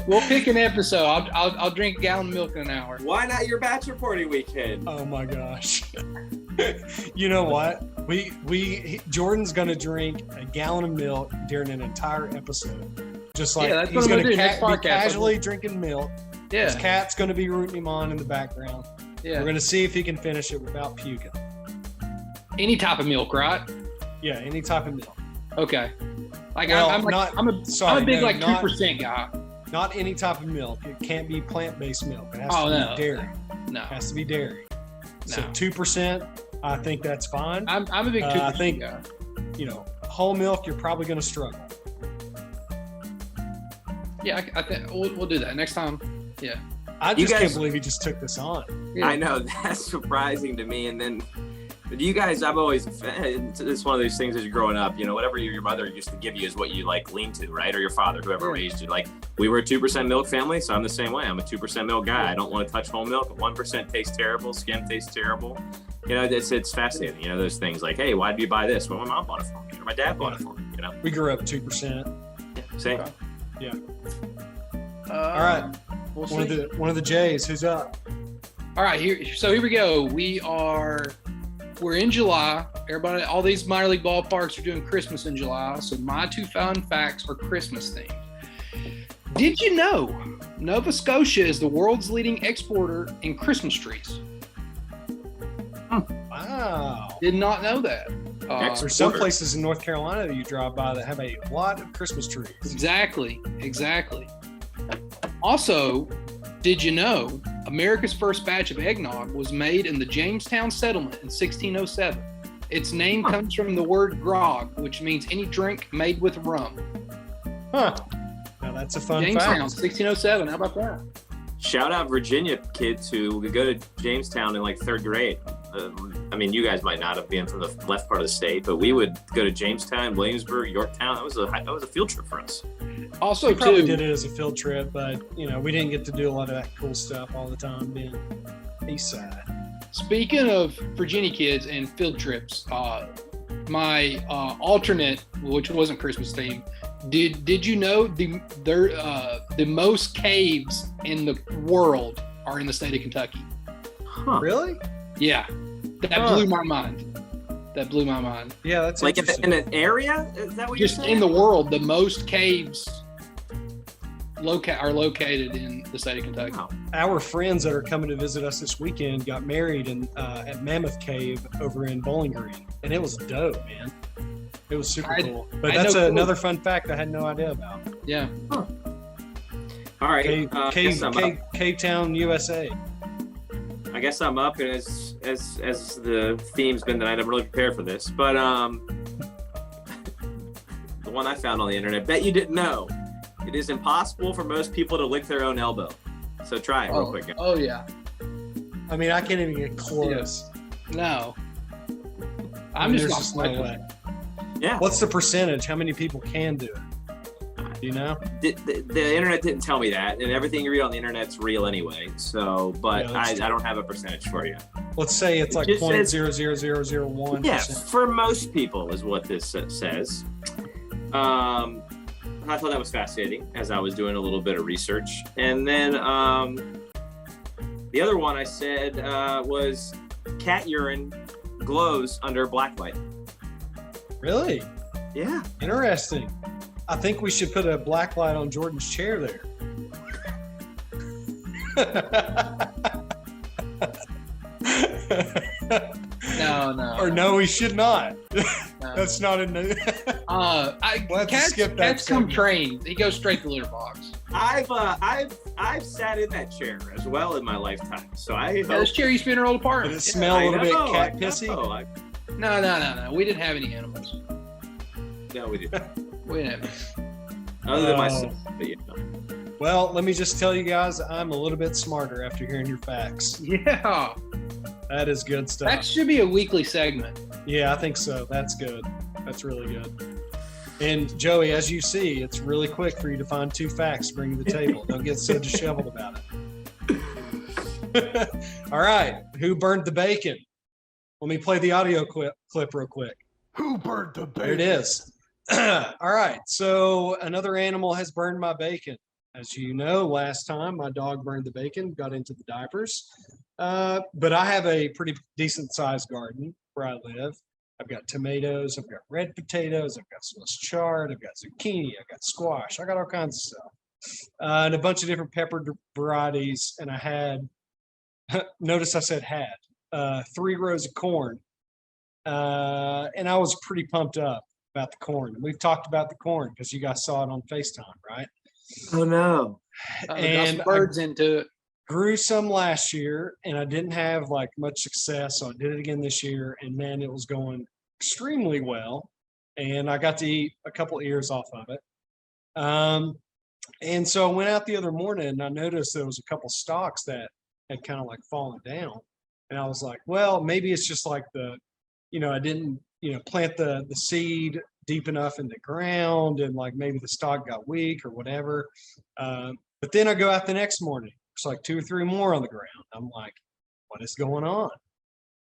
we'll pick an episode. I'll drink gallon milk in an hour. Why not your bachelor party weekend? Oh my gosh. You know what? Jordan's gonna drink a gallon of milk during an entire episode. Just like he's gonna be casually drinking milk. Yeah. His cat's gonna be rooting him on in the background. Yeah. We're gonna see if he can finish it without puking. Any type of milk, right? Yeah, any type of milk. Okay. Like Well, I'm a big 2% guy. Not any type of milk. It can't be plant-based milk. It has to be dairy. No. It has to be dairy. No. So 2%, I think that's fine. I'm a big 2% guy. You know, whole milk, you're probably going to struggle. Yeah, I think we'll do that next time. Yeah. I just can't believe he just took this on. Yeah. I know, that's surprising to me. And then you guys, it's one of those things as you're growing up, you know, whatever your mother used to give you is what you like lean to, right? Or your father, whoever raised you. Like, we were a 2% milk family, so I'm the same way. I'm a 2% milk guy. I don't want to touch whole milk. 1% tastes terrible. Skim tastes terrible. You know, it's fascinating. You know, those things like, hey, why did you buy this? Well, my mom bought it for me, or my dad bought it for me, you know? We grew up 2%. Yeah, same. Okay. Yeah. All right. We'll One of the J's. Who's up? All right. Here we go. We're in July. Everybody, all these minor league ballparks are doing Christmas in July. So my 2 fun facts are Christmas themed. Did you know Nova Scotia is the world's leading exporter in Christmas trees? Wow. Did not know that. There's some places in North Carolina that you drive by that have a lot of Christmas trees. Exactly. Also, did you know America's first batch of eggnog was made in the Jamestown settlement in 1607? Its name comes from the word grog, which means any drink made with rum. Huh. Now that's a fun Jamestown, fact. 1607. How about that? Shout out Virginia kids who would go to Jamestown in like 3rd grade. I mean, you guys might not have been from the left part of the state, but we would go to Jamestown, Williamsburg, Yorktown. That was a field trip for us. Also, We probably too, did it as a field trip, but we didn't get to do a lot of that cool stuff all the time being east side. speaking of Virginia kids and field trips, my alternate, which wasn't Christmas themed, did you know the most caves in the world are in the state of Kentucky? Huh. Really? Yeah, that blew my mind. That blew my mind. Yeah, that's Like interesting. in an area? Is that what Just you're saying? in the world, the most caves are located in the state of Kentucky. Wow. Our friends that are coming to visit us this weekend got married at Mammoth Cave over in Bowling Green, and it was dope, man. It was super cool. But I had that's no clue. another fun fact I had no idea about. Yeah. All right. Cave Town, USA. I guess I'm up, and as the theme's been tonight, I'm really prepared for this. But the one I found on the internet, bet you didn't know, it is impossible for most people to lick their own elbow. So try it real quick. Guys. Oh yeah. I mean, I can't even get close. No. There's just no way. Yeah. What's the percentage? How many people can do it? Do you know? The internet didn't tell me that, and everything you read on the internet's real anyway. So, but Yeah, I don't have a percentage for you. Let's say it's like It just says- 0.00001%. Yeah, for most people is what this says. I thought that was fascinating as I was doing a little bit of research. And then the other one I said was cat urine glows under black light. Really? Yeah. Interesting. I think we should put a black light on Jordan's chair there. No. Or no, we should not. No. That's not in the. We'll have to skip that cats come segment. trained. He goes straight to the litter box. I've sat in that chair as well in my lifetime. So I Those chair used to be in our old Did apartment. it smell a little bit cat pissy? No. We didn't have any animals. No, we didn't. We didn't. Other than Oh. myself. But yeah. Well, let me just tell you guys, I'm a little bit smarter after hearing your facts. Yeah. That is good stuff. That should be a weekly segment. Yeah, I think so. That's good. That's really good. And Joey, as you see, it's really quick for you to find two facts to bring to the table. Don't get so disheveled about it. All right. Who burned the bacon? Let me play the audio clip real quick. Who burned the bacon? There it is. All right. So another animal has burned my bacon. As you know, last time my dog burned the bacon, got into the diapers. But I have a pretty decent sized garden where I live. I've got tomatoes, I've got red potatoes, I've got Swiss chard, I've got zucchini, I've got squash, I got all kinds of stuff. And a bunch of different pepper varieties. And I had, notice I said had, 3 rows of corn. And I was pretty pumped up about the corn. We've talked about the corn because you guys saw it on FaceTime, right? Oh no. Got And some birds into it. Grew some last year and I didn't have like much success. So I did it again this year and man, it was going extremely well. And I got to eat a couple ears off of it. And so I went out the other morning and I noticed there was a couple stalks that had kind of like fallen down. And I was like, well, maybe it's just like I didn't, plant the seed deep enough in the ground and like maybe the stalk got weak or whatever. But then I go out the next morning. It's like 2 or 3 more on the ground. I'm like, what is going on?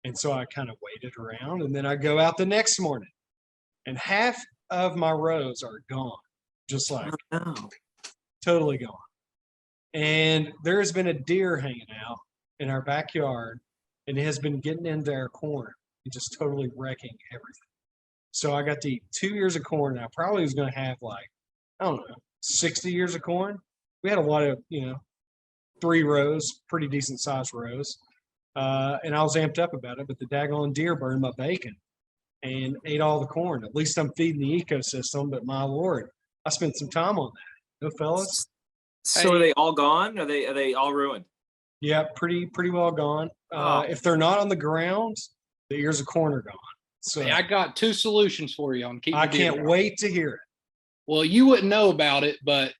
And so I kind of waited around and then I go out the next morning and half of my rows are gone, just like No. totally gone. And there has been a deer hanging out in our backyard and it has been getting into our corn and just totally wrecking everything. So I got to eat 2 ears of corn. And I probably was going to have like, I don't know, 60 ears of corn. We had a lot of, 3 rows, pretty decent sized rows. And I was amped up about it, but the daggone deer burned my bacon and ate all the corn. At least I'm feeding the ecosystem, but my Lord, I spent some time on that. No, fellas? So are they all gone? Are they all ruined? Yeah, pretty well gone. If they're not on the ground, the ears of corn are gone. So Hey, I got 2 solutions for you on keeping I the deer can't down. wait to hear it. Well, you wouldn't know about it, but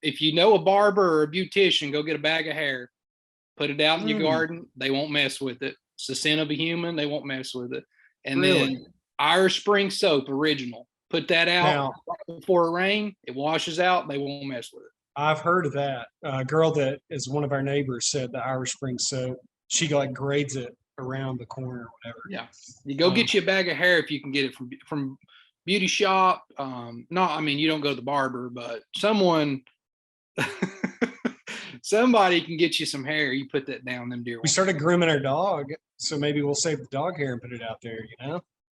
if you know a barber or a beautician, go get a bag of hair, put it out in your garden. They won't mess with it. It's the sin of a human. They won't mess with it. And Really? then Irish Spring soap, original. Put that out Now, right before it rain. It washes out. They won't mess with it. I've heard of that. A girl that is one of our neighbors said the Irish Spring soap, she like grades it around the corner or whatever. Yeah. You go get you a bag of hair if you can get it from beauty shop. You don't go to the barber, but somebody can get you some hair. You put that down them deer. We started grooming our dog, so maybe we'll save the dog hair and put it out there,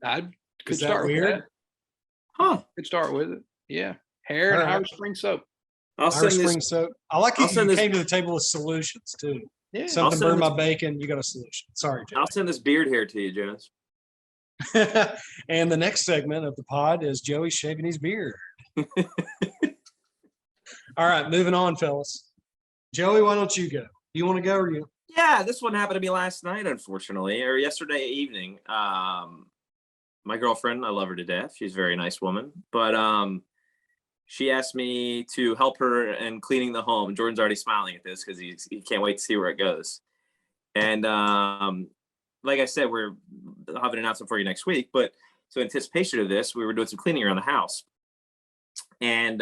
I could Is that start weird? with that. Huh. Could start with it. Yeah. Hair and All right. Irish Spring soap. Irish Spring soap. I like I'll it. send You this- came to the table with solutions too. Yeah. Something send burned this- my bacon. You got a solution. Sorry, I'll send this beard hair to you, Jonas. Joe. And the next segment of the pod is Joey shaving his beard. All right, moving on, fellas. Joey, why don't you go? You want to go or you? Yeah, this one happened to me last night, unfortunately, or yesterday evening. My girlfriend, I love her to death. She's a very nice woman, but she asked me to help her in cleaning the home. Jordan's already smiling at this because he can't wait to see where it goes. And like I said, I'll have an announcement for you next week. But so in anticipation of this, we were doing some cleaning around the house. And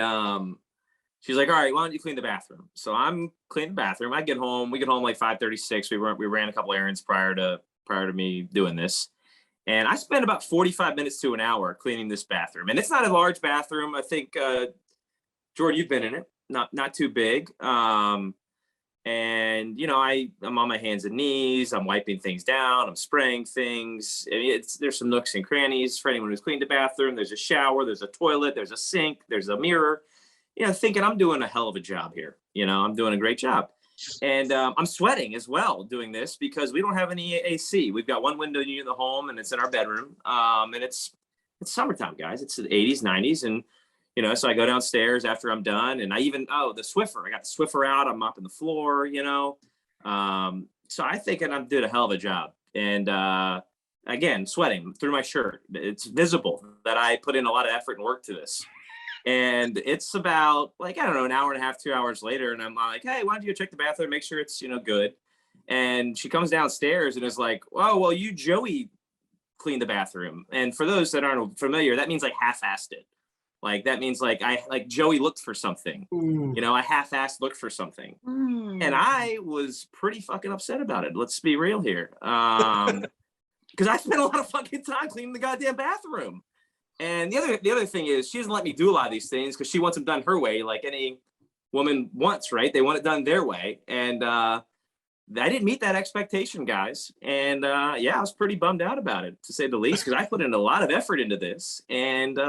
she's like, all right, why don't you clean the bathroom? So I'm cleaning the bathroom. We get home like 5:36. We ran a couple errands prior to me doing this. And I spent about 45 minutes to an hour cleaning this bathroom. And it's not a large bathroom. I think, Jordan, you've been in it. Not too big. And, I'm on my hands and knees. I'm wiping things down. I'm spraying things. There's some nooks and crannies for anyone who's cleaned the bathroom. There's a shower. There's a toilet. There's a sink. There's a mirror. Thinking I'm doing a hell of a job here. I'm doing a great job. And I'm sweating as well doing this because we don't have any AC. We've got one window unit in the home and it's in our bedroom. And it's summertime, guys. It's the 80s, 90s. And, so I go downstairs after I'm done and the Swiffer, I got the Swiffer out. I'm mopping the floor, so I think I'm doing a hell of a job. And again, sweating through my shirt. It's visible that I put in a lot of effort and work to this. And it's about an hour and a half, 2 hours later. And I'm like, hey, why don't you go check the bathroom, make sure it's, good. And she comes downstairs and is like, oh, well, you, Joey, cleaned the bathroom. And for those that aren't familiar, that means half-assed it. That means Joey looked for something, I half-assed looked for something. And I was pretty fucking upset about it. Let's be real here. Because I spent a lot of fucking time cleaning the goddamn bathroom. And the other thing is she doesn't let me do a lot of these things because she wants them done her way, like any woman wants, right? They want it done their way. And I didn't meet that expectation, guys. And I was pretty bummed out about it, to say the least, because I put in a lot of effort into this. And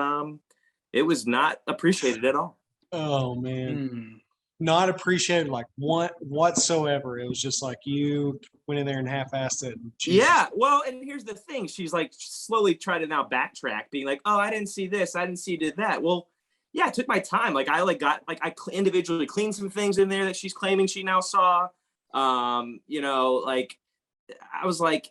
it was not appreciated at all. Oh, man. Not appreciated whatsoever. It was just you went in there and half-assed it. Yeah, well, and here's the thing. She's slowly trying to now backtrack, being like, oh, I didn't see this. I didn't see did that. Well, yeah, it took my time. I individually cleaned some things in there that she's claiming she now saw. I was like,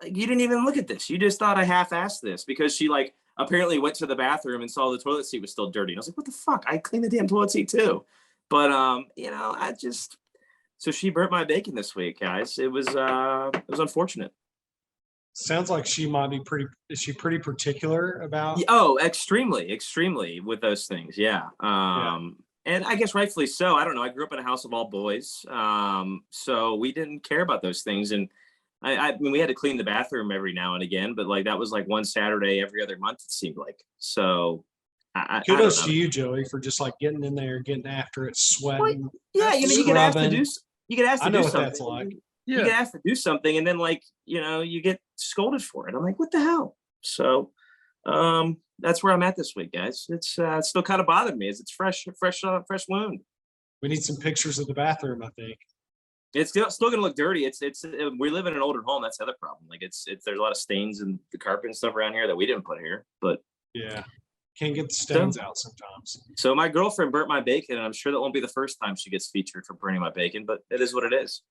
you didn't even look at this. You just thought I half-assed this because she apparently went to the bathroom and saw the toilet seat was still dirty. And I was like, what the fuck? I cleaned the damn toilet seat too. But so she burnt my bacon this week, guys. It was unfortunate. Sounds like she might be is she pretty particular about? Oh, extremely with those things. Yeah. And I guess rightfully so. I don't know. I grew up in a house of all boys. So we didn't care about those things. And I mean, we had to clean the bathroom every now and again, but that was one Saturday every other month, it seemed like. So kudos to you, Joey, for just getting in there, getting after it, sweating. Well, yeah, you get asked to do. You get asked to do something. I know what that's like. Yeah. You get asked to do something, and then you get scolded for it. I'm like, what the hell? So, that's where I'm at this week, guys. It's still kind of bothered me. It's fresh wound. We need some pictures of the bathroom. I think it's still gonna look dirty. We live in an older home. That's the other problem. There's a lot of stains in the carpet and stuff around here that we didn't put here. But yeah. Can't get the stains out sometimes. So my girlfriend burnt my bacon, and I'm sure that won't be the first time she gets featured for burning my bacon, but it is what it is.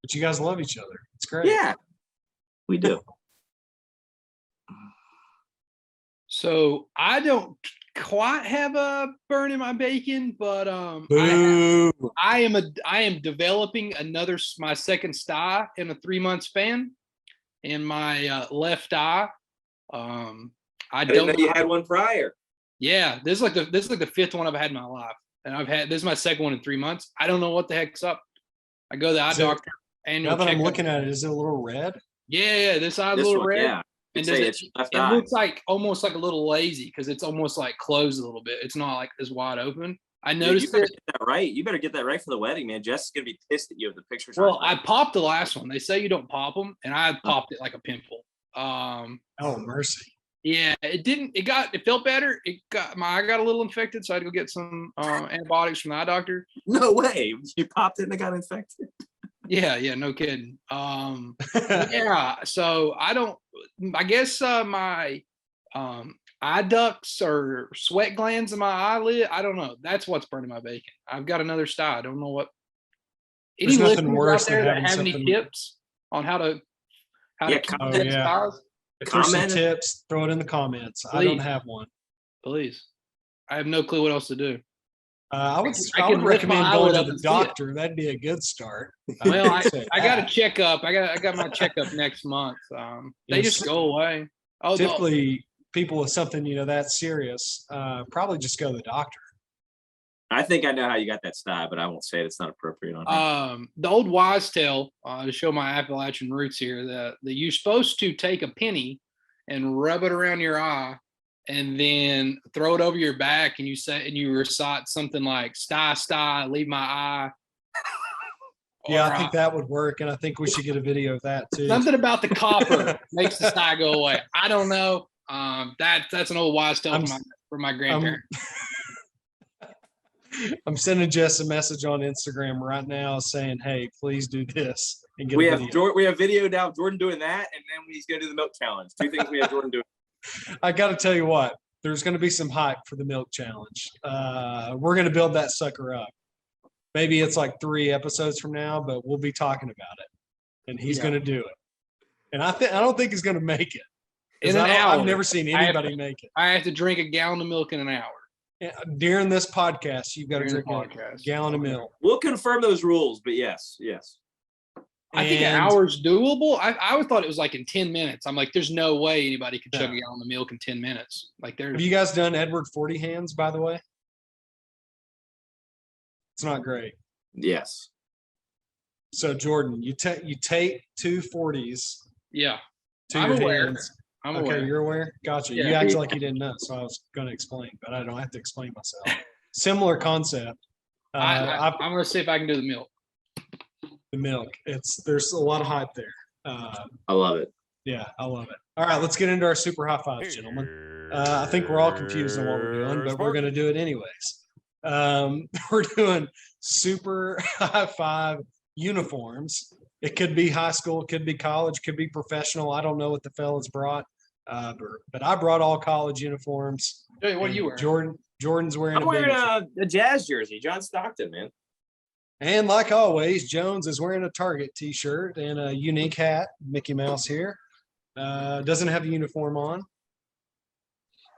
But you guys love each other. It's great. Yeah, we do. So I don't quite have a burn in my bacon, but I am developing my second sty in a 3-month span. in my left eye. I didn't know don't. you had one prior. Yeah, this is like the fifth one I've had in my life, and this is my second one in 3 months. I don't know what the heck's up. I go to the eye doctor. Now that I'm looking at it, is it a little red? Yeah, this eye's a little red. Yeah. And it's left eye. looks like almost like a little lazy because it's almost like closed a little bit. It's not like as wide open. I noticed you better get that right. You better get that right for the wedding, man. Jess is gonna be pissed at you if the pictures. Well, I popped the last one. They say you don't pop them, and I popped it like a pimple. Oh mercy. Yeah, it felt better. I got a little infected, so I had to go get some antibiotics from the eye doctor. No way. You popped it and it got infected. Yeah, no kidding. Yeah, so I guess my eye ducts or sweat glands in my eyelid, I don't know. That's what's burning my bacon. I've got another sty. I don't know what. There's Any nothing listeners worse out there than that having have any tips on how to keep them styles? If there's some tips, throw it in the comments. Please. I don't have one. Please. I have no clue what else to do. I would recommend going to the doctor. That'd be a good start. Well, I got a checkup. I got my checkup next month. They just go away. Typically, people with something that serious probably just go to the doctor. I think I know how you got that sty, but I won't say it. It's not appropriate on here. The old wise tale, to show my Appalachian roots here, that you're supposed to take a penny and rub it around your eye and then throw it over your back, and you recite something like "Sty, sty, leave my eye." Yeah, I think that would work, and I think we should get a video of that too. Something about the copper makes the sty go away. I don't know. That's an old wise tale from my grandparents. I'm sending Jess a message on Instagram right now saying, "Hey, please do this." And get we have video now of Jordan doing that, and then he's going to do the milk challenge. Two things we have Jordan doing. I got to tell you what, there's going to be some hype for the milk challenge. We're going to build that sucker up. Maybe it's like 3 episodes from now, but we'll be talking about it, and he's going to do it. And I don't think he's going to make it. In an hour, I've never seen anybody make it. I have to drink a gallon of milk in an hour. During this podcast, you've got to drink a gallon of milk. We'll confirm those rules, but yes. I think an hour's doable. I always thought it was like in 10 minutes. I'm like, there's no way anybody could chug a gallon of milk in 10 minutes. Have you guys done Edward 40 hands, by the way? It's not great. Yes. So Jordan, you take 2 40s. Yeah. I'm aware. I'm aware. Okay, you're aware? Gotcha. Yeah. You acted like you didn't know, so I was going to explain, but I don't have to explain myself. Similar concept. I'm going to see if I can do the milk. The milk. There's a lot of hype there. I love it. Yeah, I love it. All right, let's get into our super high fives, gentlemen. I think we're all confused on what we're doing, but we're going to do it anyways. We're doing super high five uniforms. It could be high school, it could be college, could be professional. I don't know what the fellas brought, but I brought all college uniforms. Hey, what are you wearing? Jordan's wearing I'm wearing a Jazz jersey, John Stockton, man. And like always, Jones is wearing a Target t-shirt and a unique hat, Mickey Mouse here. Doesn't have a uniform on.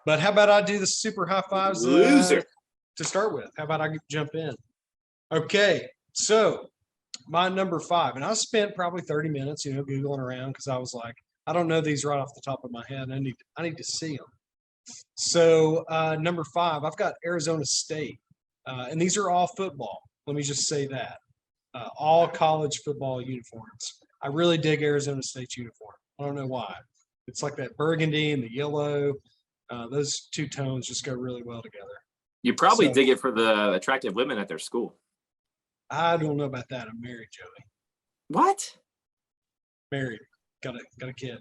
But how about I do the super high fives Loser. To start with? How about I jump in? Okay, so my number 5, and I spent probably 30 minutes, Googling around because I was like, I don't know these right off the top of my head. I need to see them. So number 5, I've got Arizona State, and these are all football. Let me just say that. All college football uniforms. I really dig Arizona State's uniform. I don't know why. It's like that burgundy and the yellow. Those 2 tones just go really well together. You probably dig it for the attractive women at their school. I don't know about that. I'm married, Joey. What? Married. Got a kid.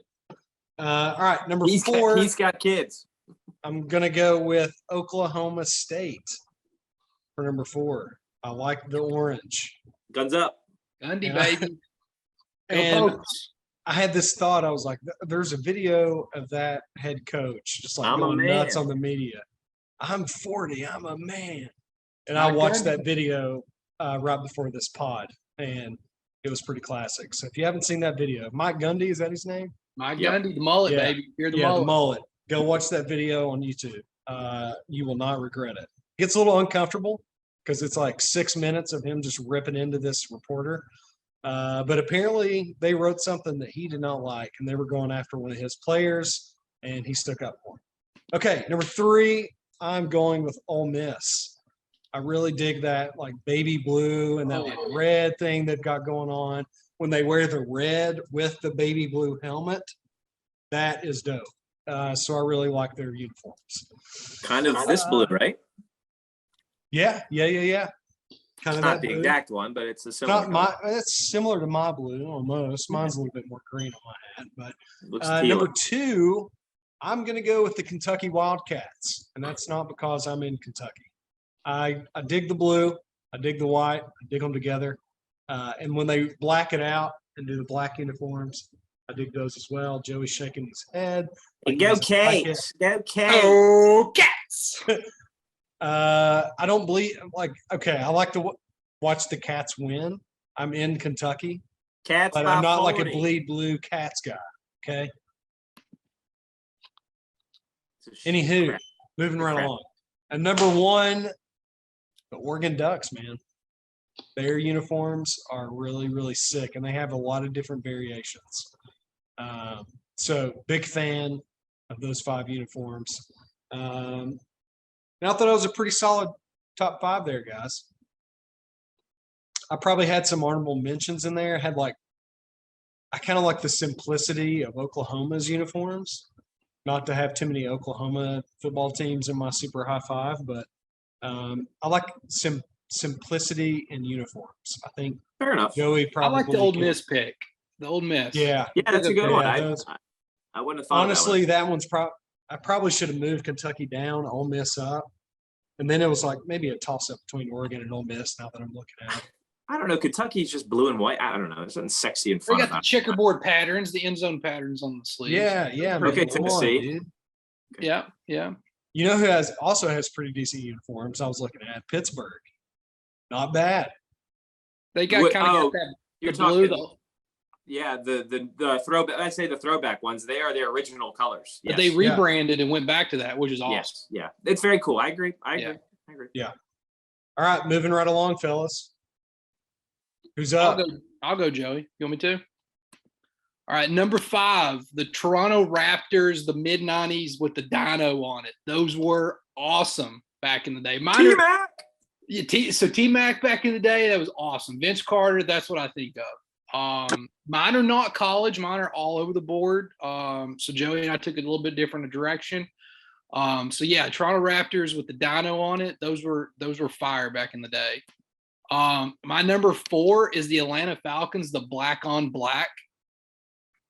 All right, number 4. He's got kids. I'm going to go with Oklahoma State for number 4. I like the orange. Guns up. Gundy, baby. And I had this thought. I was like, there's a video of that head coach just like going nuts on the media. I'm 40. I'm a man. And I watched that video right before this pod, and it was pretty classic. So if you haven't seen that video, Mike Gundy, is that his name? Mike Gundy, the mullet, baby. You're the mullet. The mullet. Go watch that video on YouTube. You will not regret it. It gets a little uncomfortable because it's like 6 minutes of him just ripping into this reporter. But apparently they wrote something that he did not like, and they were going after one of his players, and he stuck up for him. Okay, number 3, I'm going with Ole Miss. I really dig that like baby blue and that like red thing they've got going on. When they wear the red with the baby blue helmet, that is dope. So I really like their uniforms. Kind of this blue, right? Yeah. Kind of Not that the blue. exact one, but it's a similar. It's similar to my blue almost. Mine's a little bit more green on my hat. But Looks number 2, I'm going to go with the Kentucky Wildcats, and that's not because I'm in Kentucky. I dig the blue, I dig the white, I dig them together, and when they black it out and do the black uniforms, I dig those as well. Joey's shaking his head. Like go Canes! Go Canes! Oh, Cats! I don't believe okay. I like to watch the Cats win. I'm in Kentucky, Cats, but I'm not like a bleed blue Cats guy. Okay. Anywho, moving right along. And number 1, the Oregon Ducks, man. Their uniforms are really, really sick, and they have a lot of different variations. So big fan of those 5 uniforms. And I thought it was a pretty solid top 5 there, guys. I probably had some honorable mentions in there. I kind of like the simplicity of Oklahoma's uniforms. Not to have too many Oklahoma football teams in my super high 5, but I like simplicity in uniforms. I think fair enough. Joey probably. I like the Ole Miss pick. The Ole Miss. Yeah, that's a good one. I wouldn't have thought. Honestly, that one's I probably should have moved Kentucky down, Ole Miss up, and then it was like maybe a toss up between Oregon and Ole Miss. Now that I'm looking at it, I don't know. Kentucky's just blue and white. I don't know. There's something sexy in front They of got that. the checkerboard patterns, the end zone patterns on the sleeves. Yeah. Okay, man, come on, Tennessee. dude. Yeah. You know who also has pretty decent uniforms? I was looking at Pittsburgh. Not bad. They got kind of got that. You're blue, talking. Yeah, the throwback. I say the throwback ones. They are their original colors. But they rebranded and went back to that, which is awesome. Yes, yeah, it's very cool. I agree. Yeah. All right, moving right along, fellas. Who's up? I'll go, Joey. You want me to? All right, number 5, the Toronto Raptors, the mid-90s with the dino on it. Those were awesome back in the day. T-Mac. So T-Mac back in the day, that was awesome. Vince Carter, that's what I think of. Mine are not college. Mine are all over the board. So Joey and I took it a little bit different a direction. So yeah, Toronto Raptors with the dino on it. Those were fire back in the day. My number 4 is the Atlanta Falcons, the black on black.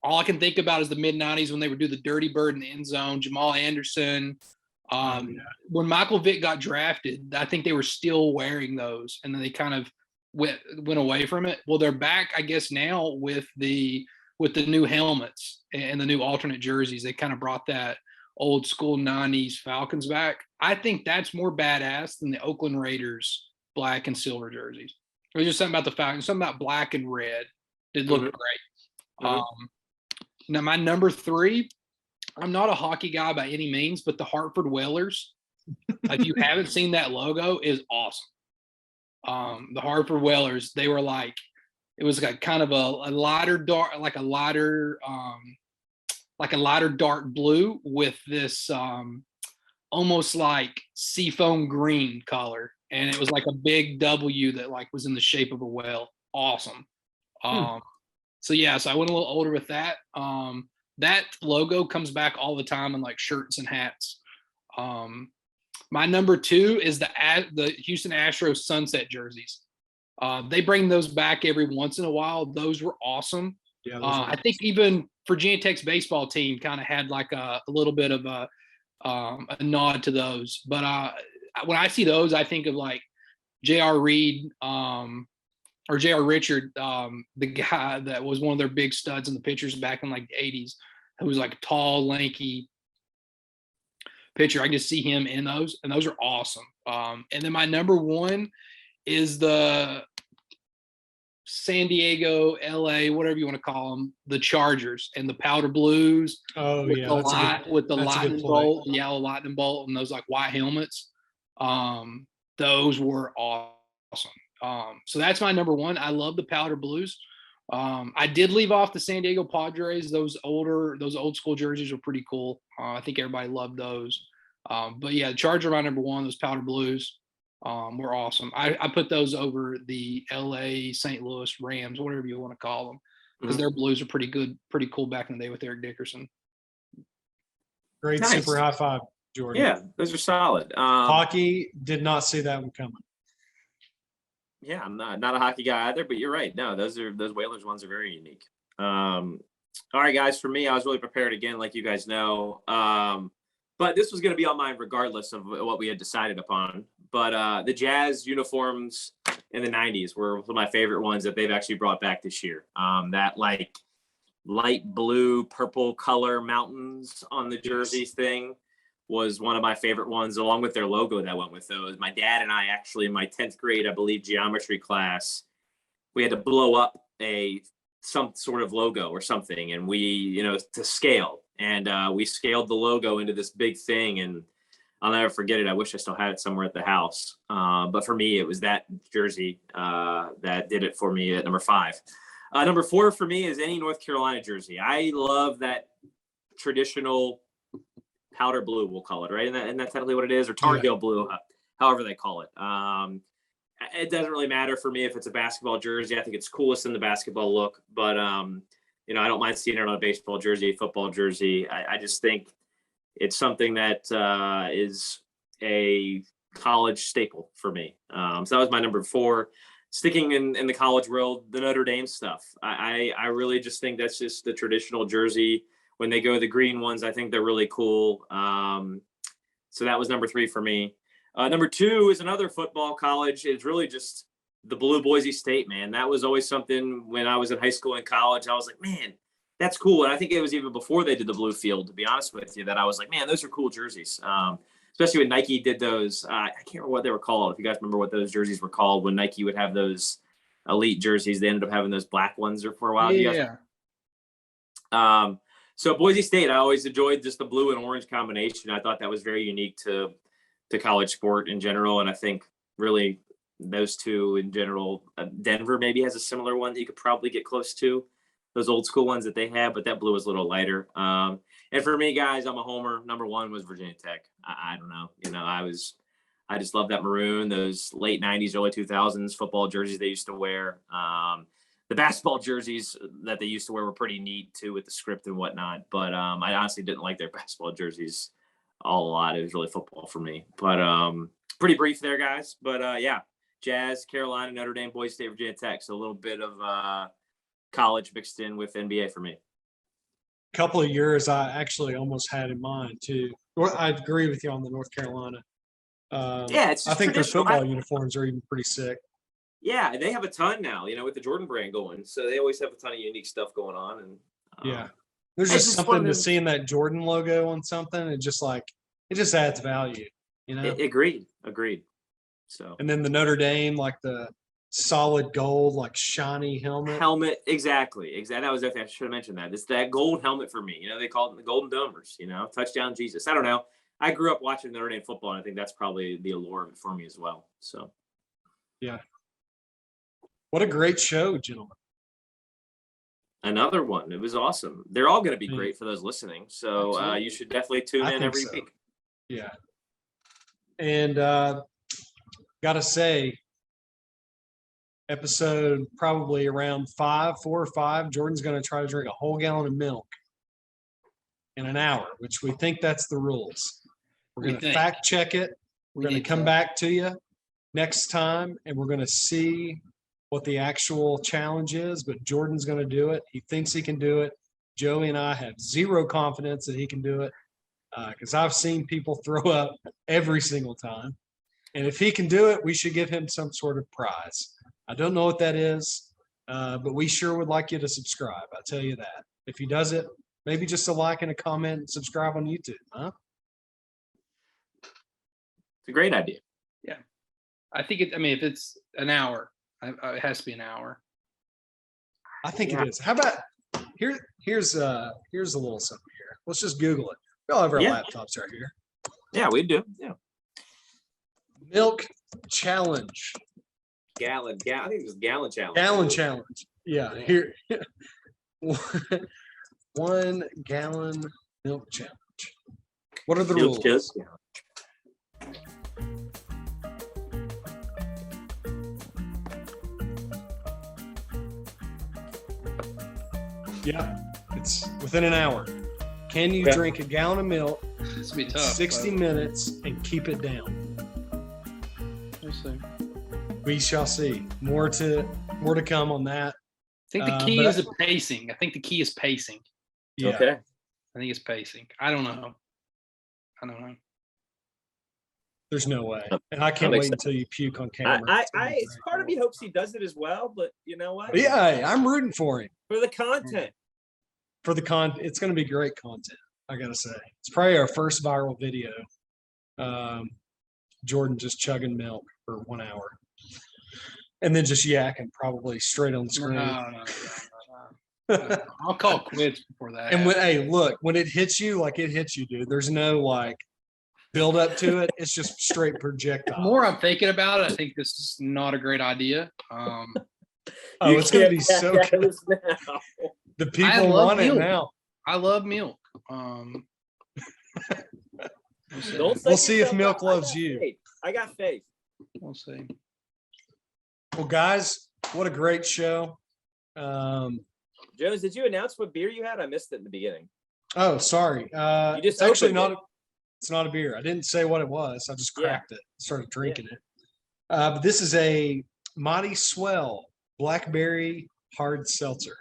All I can think about is the mid-90s when they would do the Dirty Bird in the end zone, Jamal Anderson. When Michael Vick got drafted, I think they were still wearing those, and then they kind of went away from it. Well, they're back, I guess, now with the new helmets and the new alternate jerseys. They kind of brought that old school 90s Falcons back. I think that's more badass than the Oakland Raiders black and silver jerseys. There's just something about the Falcons, something about black and red. It looked great. Now my number 3, I'm not a hockey guy by any means, but the Hartford Whalers, if you haven't seen that logo, is awesome. The Hartford Whalers, they were like, it was like kind of a lighter dark, like a lighter dark blue with this almost like seafoam green color. And it was like a big W that like was in the shape of a whale. Awesome. So yeah, so I went a little older with that. That logo comes back all the time in like shirts and hats. My number 2 is the Houston Astros sunset jerseys. They bring those back every once in a while. Those were awesome. Yeah, I think even Virginia Tech's baseball team kind of had like a little bit of a nod to those. But when I see those, I think of like J.R. Reed or J.R. Richard, the guy that was one of their big studs in the pitchers back in like the 80s, who was like a tall, lanky pitcher. I can just see him in those, and those are awesome. And then my number 1 is the San Diego, LA, whatever you want to call them, the Chargers and the powder blues. Oh, with yeah. The lightning bolt, the yellow lightning bolt, and those like white helmets. Those were awesome. So that's my number 1. I love the powder blues. I did leave off the San Diego Padres. Those old school jerseys were pretty cool. I think everybody loved those. But yeah, the Charger my number one. Those powder blues were awesome. I put those over the LA St. Louis Rams, whatever you want to call them, because their blues are pretty good, pretty cool back in the day with Eric Dickerson. Great, Nice. super high five, Jordan. Yeah, those are solid. Hockey, did not see that one coming. Yeah, I'm not a hockey guy either, but you're right. No, those Whalers ones are very unique. All right, guys, for me, I was really prepared again, like you guys know. But this was going to be on mine regardless of what we had decided upon. But the Jazz uniforms in the 90s were one of my favorite ones that they've actually brought back this year. That like light blue, purple color mountains on the jerseys thing was one of my favorite ones, along with their logo that went with those. My dad and I actually, in my 10th grade, I believe, geometry class, we had to blow up some sort of logo or something, and we, to scale. And we scaled the logo into this big thing, and I'll never forget it. I wish I still had it somewhere at the house. But for me, it was that jersey that did it for me at number 5. Number 4 for me is any North Carolina jersey. I love that traditional powder blue, we'll call it, right? And that's technically what it is, or Tar Heel blue, however they call it. It doesn't really matter for me if it's a basketball jersey. I think it's coolest in the basketball look, but I don't mind seeing it on a baseball jersey, football jersey. I just think it's something that is a college staple for me. So that was my number 4. Sticking in the college world, the Notre Dame stuff. I really just think that's just the traditional jersey. When they go the green ones, I think they're really cool. So that was number 3 for me. Number 2 is another football college. It's really just the blue Boise State, man. That was always something when I was in high school and college. I was like, man, that's cool. And I think it was even before they did the blue field, to be honest with you, that I was like, man, those are cool jerseys. Especially when Nike did those. I can't remember what they were called. If you guys remember what those jerseys were called, when Nike would have those elite jerseys, they ended up having those black ones for a while. Yeah. So Boise State, I always enjoyed just the blue and orange combination. I thought that was very unique to college sport in general. And I think really those two in general, Denver maybe has a similar one that you could probably get close to, those old school ones that they have, but that blue is a little lighter. And for me, guys, I'm a homer. Number 1 was Virginia Tech. I don't know. I just love that maroon, those late 90s, early 2000s football jerseys they used to wear. The basketball jerseys that they used to wear were pretty neat too, with the script and whatnot. But I honestly didn't like their basketball jerseys a lot. It was really football for me. But pretty brief there, guys. But yeah, Jazz, Carolina, Notre Dame, Boise State, Virginia Tech. So a little bit of college mixed in with NBA for me. A couple of years I actually almost had in mind too. I agree with you on the North Carolina. I think their football uniforms are even pretty sick. Yeah, they have a ton now, with the Jordan brand going. So they always have a ton of unique stuff going on. And yeah, there's just something to seeing that Jordan logo on something. It just adds value, Agreed. So, and then the Notre Dame, like the solid gold, like shiny helmet. Exactly. That was the thing. I should have mentioned that. It's that gold helmet for me. They call it the Golden Domers. Touchdown Jesus. I don't know. I grew up watching Notre Dame football, and I think that's probably the allure of it for me as well. So, yeah. What a great show, gentlemen. Another one. It was awesome. They're all going to be great for those listening. So you should definitely tune in every week. Yeah. And got to say, episode probably around 4 or 5, Jordan's going to try to drink a whole gallon of milk in an hour, which we think that's the rules. We're going to fact check it. We're going to come back to you next time, and we're going to see what the actual challenge is, but Jordan's going to do it. He thinks he can do it. Joey and I have zero confidence that he can do it because I've seen people throw up every single time. And if he can do it, we should give him some sort of prize. I don't know what that is, but we sure would like you to subscribe. I'll tell you that. If he does it, maybe just a like and a comment and subscribe on YouTube, huh? It's a great idea. Yeah. I think if it's an hour, it has to be an hour. I think it is. How about here's a little something here. Let's just Google it. We all have our laptops right here. Yeah, we do. Yeah. Milk challenge. gallon. I think it was gallon challenge. Gallon challenge. Yeah. Here. 1 gallon milk challenge. What are the rules? Yeah, it's within an hour. Can you drink a gallon of milk? This will be tough. 60 minutes and keep it down. We'll see. We shall see. More to come on that. I think the key is pacing. I think the key is pacing. Yeah. Okay. I think it's pacing. I don't know. There's no way. And I can't wait until you puke on camera. It's part of me hopes he does it as well, but you know what? But yeah, I'm rooting for him. For the content. It's going to be great content, I got to say. It's probably our first viral video. Jordan just chugging milk for 1 hour. And then just yakking probably straight on the screen. No. I'll call quits before that. And when it hits you, like it hits you, dude. There's no like build up to it. It's just straight projectile. The more I'm thinking about it, I think this is not a great idea. It's going to be so good. The people want it now. I love milk. We'll see if milk loves you. I got faith. We'll see. Well, guys, what a great show. Jones, did you announce what beer you had? I missed it in the beginning. Oh, sorry. You just it's actually not. It's not a beer. I didn't say what it was. I just cracked it. Started drinking it. But this is a Mighty Swell Blackberry Hard Seltzer.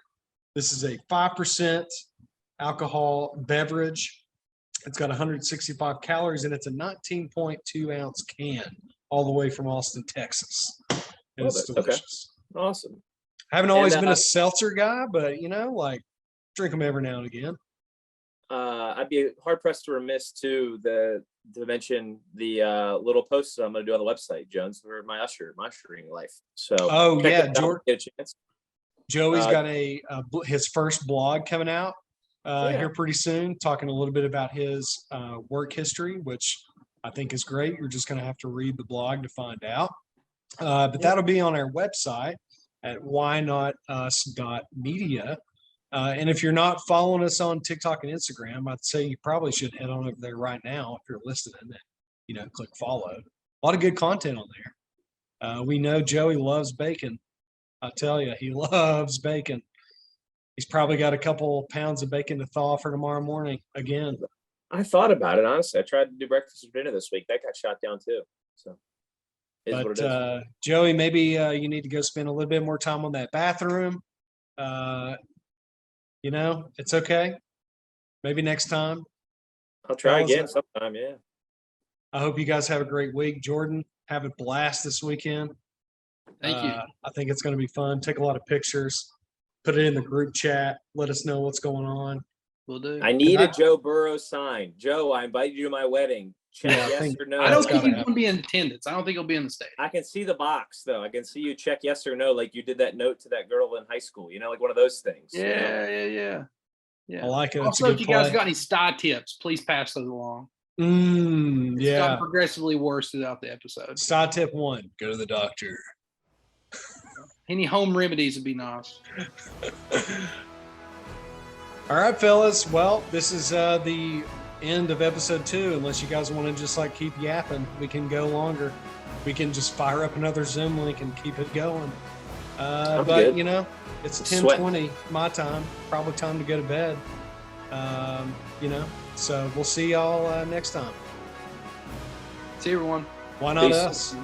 This is a 5% alcohol beverage. It's got 165 calories and it's a 19.2 ounce can, all the way from Austin, Texas. And it's delicious. Okay. Awesome. I haven't always been a seltzer guy, but drink them every now and again. I'd be hard pressed to remiss to mention the little posts that I'm going to do on the website, Jones, for my ushering life. So, Joey's got his first blog coming out here pretty soon, talking a little bit about his work history, which I think is great. You're just going to have to read the blog to find out. But that'll be on our website at whynotus.media. And if you're not following us on TikTok and Instagram, I'd say you probably should head on over there right now if you're listening and, click follow. A lot of good content on there. We know Joey loves bacon. I tell you, he loves bacon. He's probably got a couple pounds of bacon to thaw for tomorrow morning again. I thought about it, honestly. I tried to do breakfast or dinner this week. That got shot down too. So, but Joey, maybe you need to go spend a little bit more time on that bathroom. It's okay. Maybe next time. I'll try again sometime. Yeah. I hope you guys have a great week. Jordan, have a blast this weekend. Thank you. I think it's going to be fun. Take a lot of pictures. Put it in the group chat. Let us know what's going on. Will do. I need a Joe Burrow sign. Joe, I invite you to my wedding. Check yes or no. I don't think he's going to be in attendance. I don't think he'll be in the stage. I can see the box, though. I can see you check yes or no, like you did that note to that girl in high school. Like one of those things. Yeah. I like it. Also, if you guys got any sty tips, please pass those along. It's gotten progressively worse throughout the episode. Sty tip 1: go to the doctor. Any home remedies would be nice. All right, fellas. Well, this is the end of episode 2. Unless you guys want to just keep yapping, we can go longer. We can just fire up another Zoom link and keep it going. But good. It's 10:20 my time. Probably time to go to bed. So we'll see y'all next time. See you, everyone. Why not us?